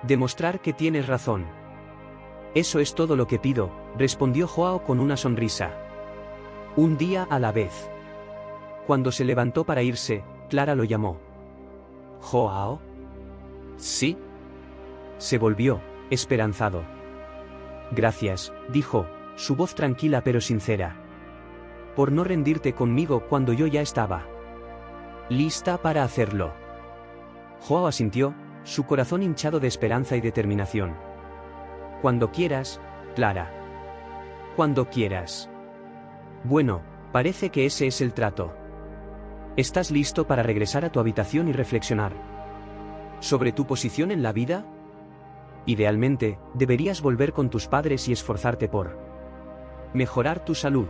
demostrar que tienes razón». «Eso es todo lo que pido», respondió Joao con una sonrisa. «Un día a la vez». Cuando se levantó para irse, Clara lo llamó. «¿Joao?» «Sí». Se volvió, esperanzado. «Gracias», dijo, su voz tranquila pero sincera. «Por no rendirte conmigo cuando yo ya estaba lista para hacerlo». Joao asintió, su corazón hinchado de esperanza y determinación. «Cuando quieras, Clara. Cuando quieras». «Bueno, parece que ese es el trato. ¿Estás listo para regresar a tu habitación y reflexionar sobre tu posición en la vida? Idealmente, deberías volver con tus padres y esforzarte por mejorar tu salud.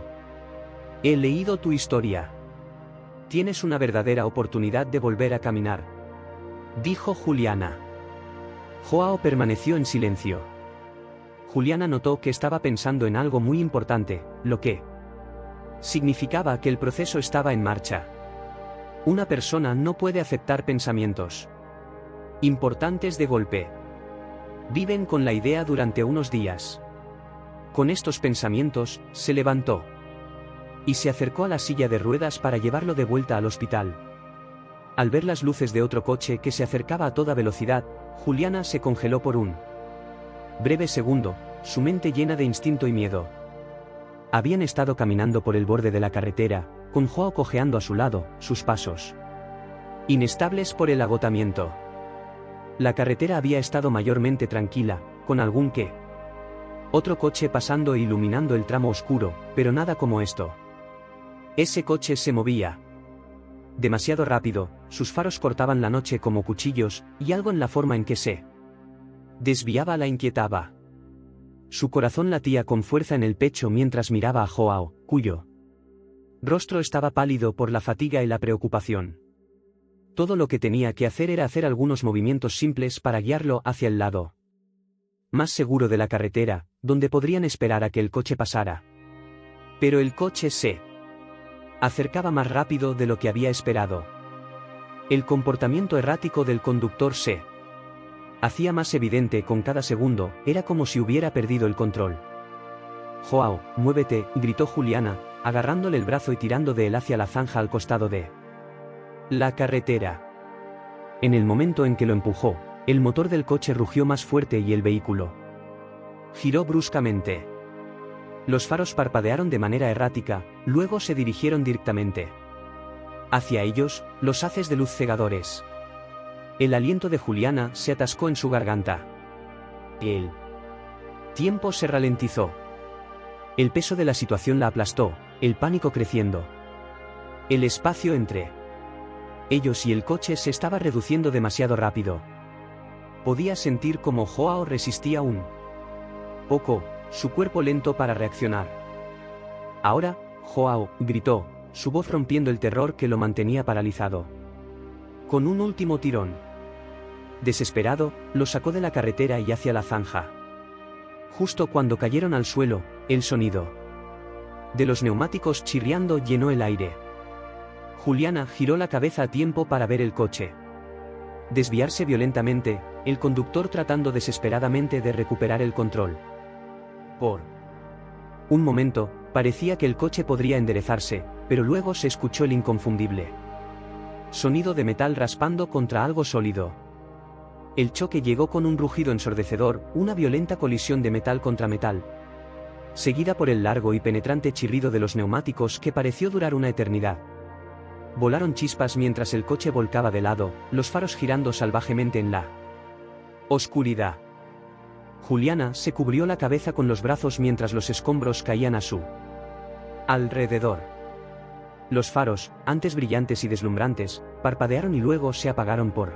He leído tu historia. Tienes una verdadera oportunidad de volver a caminar», dijo Juliana. Joao permaneció en silencio. Juliana notó que estaba pensando en algo muy importante, lo que significaba que el proceso estaba en marcha. Una persona no puede aceptar pensamientos importantes de golpe. Viven con la idea durante unos días. Con estos pensamientos, se levantó y se acercó a la silla de ruedas para llevarlo de vuelta al hospital. Al ver las luces de otro coche que se acercaba a toda velocidad, Juliana se congeló por un breve segundo, su mente llena de instinto y miedo. Habían estado caminando por el borde de la carretera, con Joao cojeando a su lado, sus pasos inestables por el agotamiento. La carretera había estado mayormente tranquila, con algún que otro coche pasando e iluminando el tramo oscuro, pero nada como esto. Ese coche se movía demasiado rápido, sus faros cortaban la noche como cuchillos, y algo en la forma en que se desviaba la inquietaba. Su corazón latía con fuerza en el pecho mientras miraba a Joao, cuyo rostro estaba pálido por la fatiga y la preocupación. Todo lo que tenía que hacer era hacer algunos movimientos simples para guiarlo hacia el lado más seguro de la carretera, donde podrían esperar a que el coche pasara. Pero el coche se acercaba más rápido de lo que había esperado. El comportamiento errático del conductor se hacía más evidente con cada segundo, era como si hubiera perdido el control. «Joao, muévete», gritó Juliana, agarrándole el brazo y tirando de él hacia la zanja al costado de la carretera. En el momento en que lo empujó, el motor del coche rugió más fuerte y el vehículo giró bruscamente. Los faros parpadearon de manera errática, luego se dirigieron directamente hacia ellos, los haces de luz cegadores. El aliento de Juliana se atascó en su garganta. El tiempo se ralentizó. El peso de la situación la aplastó, el pánico creciendo. El espacio entre ellos y el coche se estaba reduciendo demasiado rápido. Podía sentir cómo Joao resistía un poco, su cuerpo lento para reaccionar. «Ahora, Joao», gritó, su voz rompiendo el terror que lo mantenía paralizado. Con un último tirón desesperado, lo sacó de la carretera y hacia la zanja. Justo cuando cayeron al suelo, el sonido de los neumáticos chirriando llenó el aire. Juliana giró la cabeza a tiempo para ver el coche desviarse violentamente, el conductor tratando desesperadamente de recuperar el control. Por un momento, parecía que el coche podría enderezarse, pero luego se escuchó el inconfundible sonido de metal raspando contra algo sólido. El choque llegó con un rugido ensordecedor, una violenta colisión de metal contra metal, seguida por el largo y penetrante chirrido de los neumáticos que pareció durar una eternidad. Volaron chispas mientras el coche volcaba de lado, los faros girando salvajemente en la oscuridad. Juliana se cubrió la cabeza con los brazos mientras los escombros caían a su alrededor. Los faros, antes brillantes y deslumbrantes, parpadearon y luego se apagaron por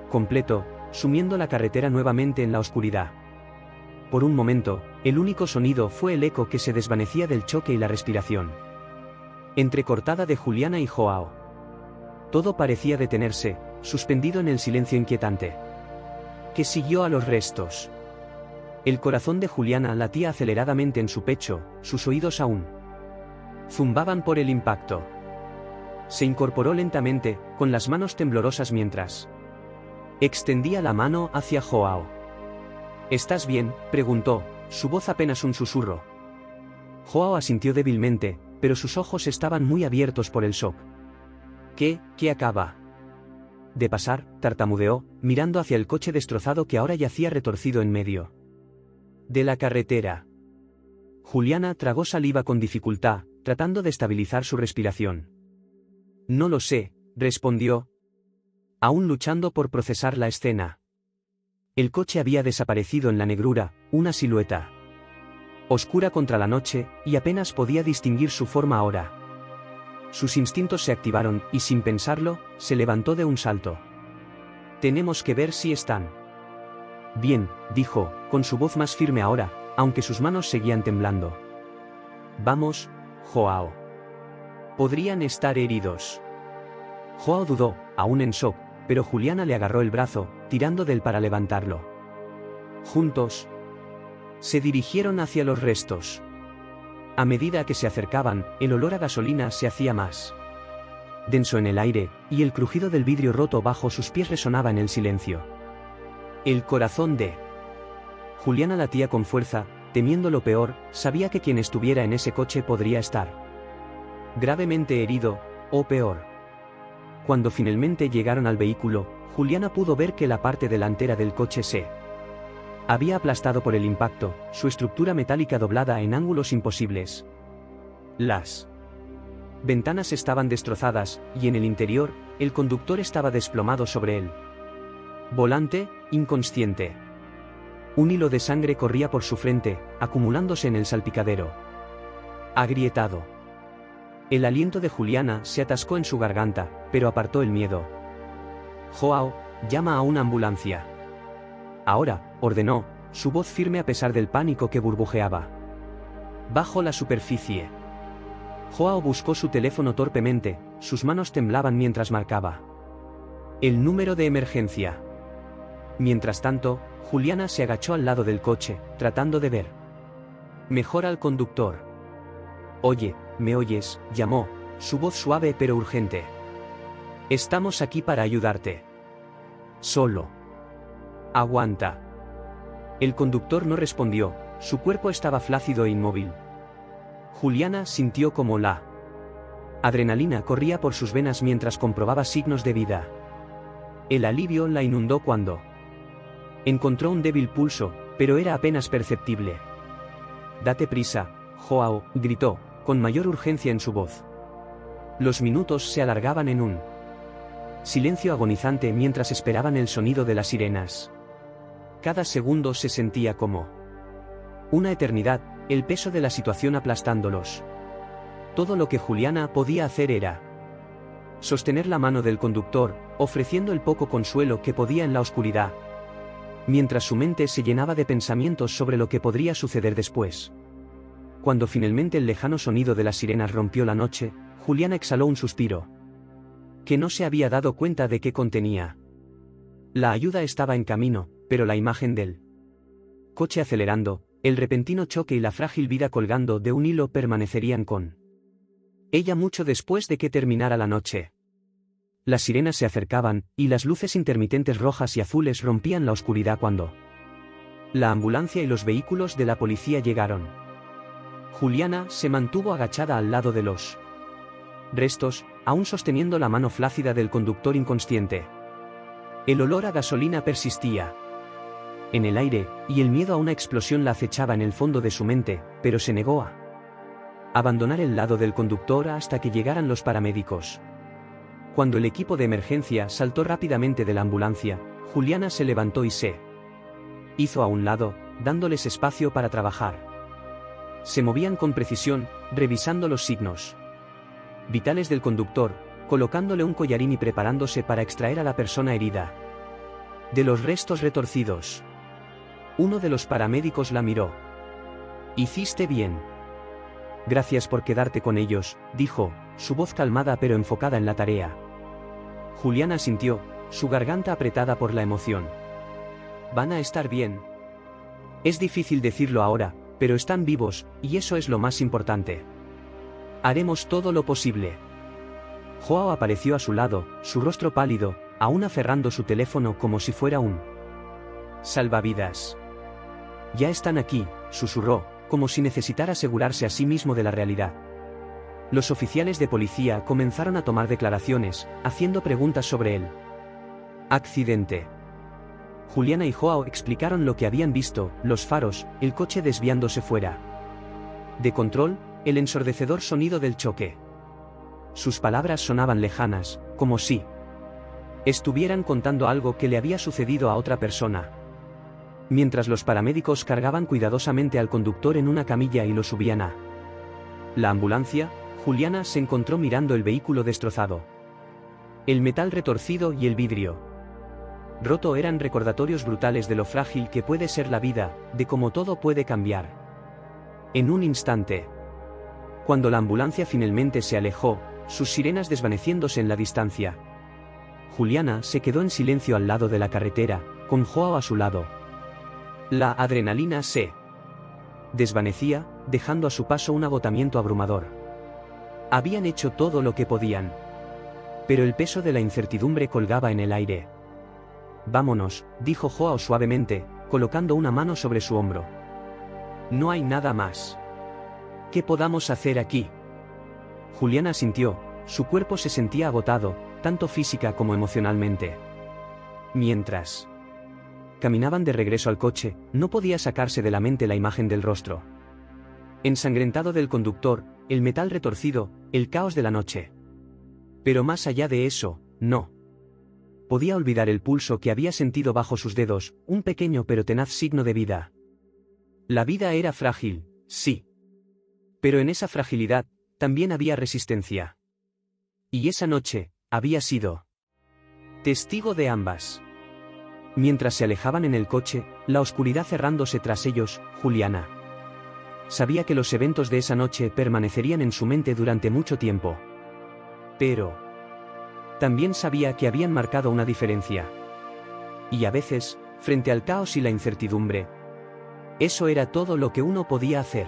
completo, sumiendo la carretera nuevamente en la oscuridad. Por un momento, el único sonido fue el eco que se desvanecía del choque y la respiración entrecortada de Juliana y Joao. Todo parecía detenerse, suspendido en el silencio inquietante que siguió a los restos. El corazón de Juliana latía aceleradamente en su pecho, sus oídos aún zumbaban por el impacto. Se incorporó lentamente, con las manos temblorosas mientras extendía la mano hacia Joao. ¿Estás bien?, preguntó, su voz apenas un susurro. Joao asintió débilmente, pero sus ojos estaban muy abiertos por el shock. ¿Qué acaba de pasar?, tartamudeó, mirando hacia el coche destrozado que ahora yacía retorcido en medio de la carretera. Juliana tragó saliva con dificultad, tratando de estabilizar su respiración. No lo sé, respondió, aún luchando por procesar la escena. El coche había desaparecido en la negrura, una silueta oscura contra la noche, y apenas podía distinguir su forma ahora. Sus instintos se activaron, y sin pensarlo, se levantó de un salto. Tenemos que ver si están bien, dijo, con su voz más firme ahora, aunque sus manos seguían temblando. Vamos, Joao. Podrían estar heridos. Joao dudó, aún en shock, pero Juliana le agarró el brazo, tirando de él para levantarlo. Juntos se dirigieron hacia los restos. A medida que se acercaban, el olor a gasolina se hacía más denso en el aire, y el crujido del vidrio roto bajo sus pies resonaba en el silencio. El corazón de Juliana latía con fuerza, temiendo lo peor, sabía que quien estuviera en ese coche podría estar gravemente herido, o peor. Cuando finalmente llegaron al vehículo, Juliana pudo ver que la parte delantera del coche se había aplastado por el impacto, su estructura metálica doblada en ángulos imposibles. Las ventanas estaban destrozadas, y en el interior, el conductor estaba desplomado sobre él. Volante, inconsciente. Un hilo de sangre corría por su frente, acumulándose en el salpicadero agrietado. El aliento de Juliana se atascó en su garganta, pero apartó el miedo. Joao, llama a una ambulancia. Ahora, ordenó, su voz firme a pesar del pánico que burbujeaba bajo la superficie. Joao buscó su teléfono torpemente, sus manos temblaban mientras marcaba el número de emergencia. Mientras tanto, Juliana se agachó al lado del coche, tratando de ver mejor al conductor. Oye, ¿me oyes?, llamó, su voz suave pero urgente. Estamos aquí para ayudarte. Solo aguanta. El conductor no respondió, su cuerpo estaba flácido e inmóvil. Juliana sintió como la adrenalina corría por sus venas mientras comprobaba signos de vida. El alivio la inundó cuando encontró un débil pulso, pero era apenas perceptible. Date prisa, Joao, gritó, con mayor urgencia en su voz. Los minutos se alargaban en un silencio agonizante mientras esperaban el sonido de las sirenas. Cada segundo se sentía como una eternidad, el peso de la situación aplastándolos. Todo lo que Juliana podía hacer era sostener la mano del conductor, ofreciendo el poco consuelo que podía en la oscuridad, mientras su mente se llenaba de pensamientos sobre lo que podría suceder después. Cuando finalmente el lejano sonido de las sirenas rompió la noche, Juliana exhaló un suspiro que no se había dado cuenta de qué contenía. La ayuda estaba en camino, pero la imagen del coche acelerando, el repentino choque y la frágil vida colgando de un hilo permanecerían con Ella mucho después de que terminara la noche. Las sirenas se acercaban, y las luces intermitentes rojas y azules rompían la oscuridad cuando la ambulancia y los vehículos de la policía llegaron. Juliana se mantuvo agachada al lado de los restos, aún sosteniendo la mano flácida del conductor inconsciente. El olor a gasolina persistía en el aire, y el miedo a una explosión la acechaba en el fondo de su mente, pero se negó a abandonar el lado del conductor hasta que llegaran los paramédicos. Cuando el equipo de emergencia saltó rápidamente de la ambulancia, Juliana se levantó y se hizo a un lado, dándoles espacio para trabajar. Se movían con precisión, revisando los signos vitales del conductor, colocándole un collarín y preparándose para extraer a la persona herida de los restos retorcidos. Uno de los paramédicos la miró. «Hiciste bien. Gracias por quedarte con ellos», dijo, su voz calmada pero enfocada en la tarea. Juliana asintió, su garganta apretada por la emoción. «Van a estar bien. Es difícil decirlo ahora, pero están vivos, y eso es lo más importante. Haremos todo lo posible». Joao apareció a su lado, su rostro pálido, aún aferrando su teléfono como si fuera un salvavidas. «Ya están aquí», susurró, como si necesitara asegurarse a sí mismo de la realidad. Los oficiales de policía comenzaron a tomar declaraciones, haciendo preguntas sobre el accidente. Juliana y Joao explicaron lo que habían visto, los faros, el coche desviándose fuera de control, el ensordecedor sonido del choque. Sus palabras sonaban lejanas, como si estuvieran contando algo que le había sucedido a otra persona. Mientras los paramédicos cargaban cuidadosamente al conductor en una camilla y lo subían a la ambulancia, Juliana se encontró mirando el vehículo destrozado. El metal retorcido y el vidrio roto eran recordatorios brutales de lo frágil que puede ser la vida, de cómo todo puede cambiar en un instante. Cuando la ambulancia finalmente se alejó, sus sirenas desvaneciéndose en la distancia, Juliana se quedó en silencio al lado de la carretera, con Joao a su lado. La adrenalina se desvanecía, dejando a su paso un agotamiento abrumador. Habían hecho todo lo que podían, pero el peso de la incertidumbre colgaba en el aire. «Vámonos», dijo Joao suavemente, colocando una mano sobre su hombro. «No hay nada más que podamos hacer aquí». Juliana asintió, su cuerpo se sentía agotado, tanto física como emocionalmente. Mientras caminaban de regreso al coche, no podía sacarse de la mente la imagen del rostro ensangrentado del conductor, el metal retorcido, el caos de la noche. Pero más allá de eso, no podía olvidar el pulso que había sentido bajo sus dedos, un pequeño pero tenaz signo de vida. La vida era frágil, sí. Pero en esa fragilidad, también había resistencia. Y esa noche, había sido testigo de ambas. Mientras se alejaban en el coche, la oscuridad cerrándose tras ellos, Juliana sabía que los eventos de esa noche permanecerían en su mente durante mucho tiempo. Pero también sabía que habían marcado una diferencia. Y a veces, frente al caos y la incertidumbre, eso era todo lo que uno podía hacer.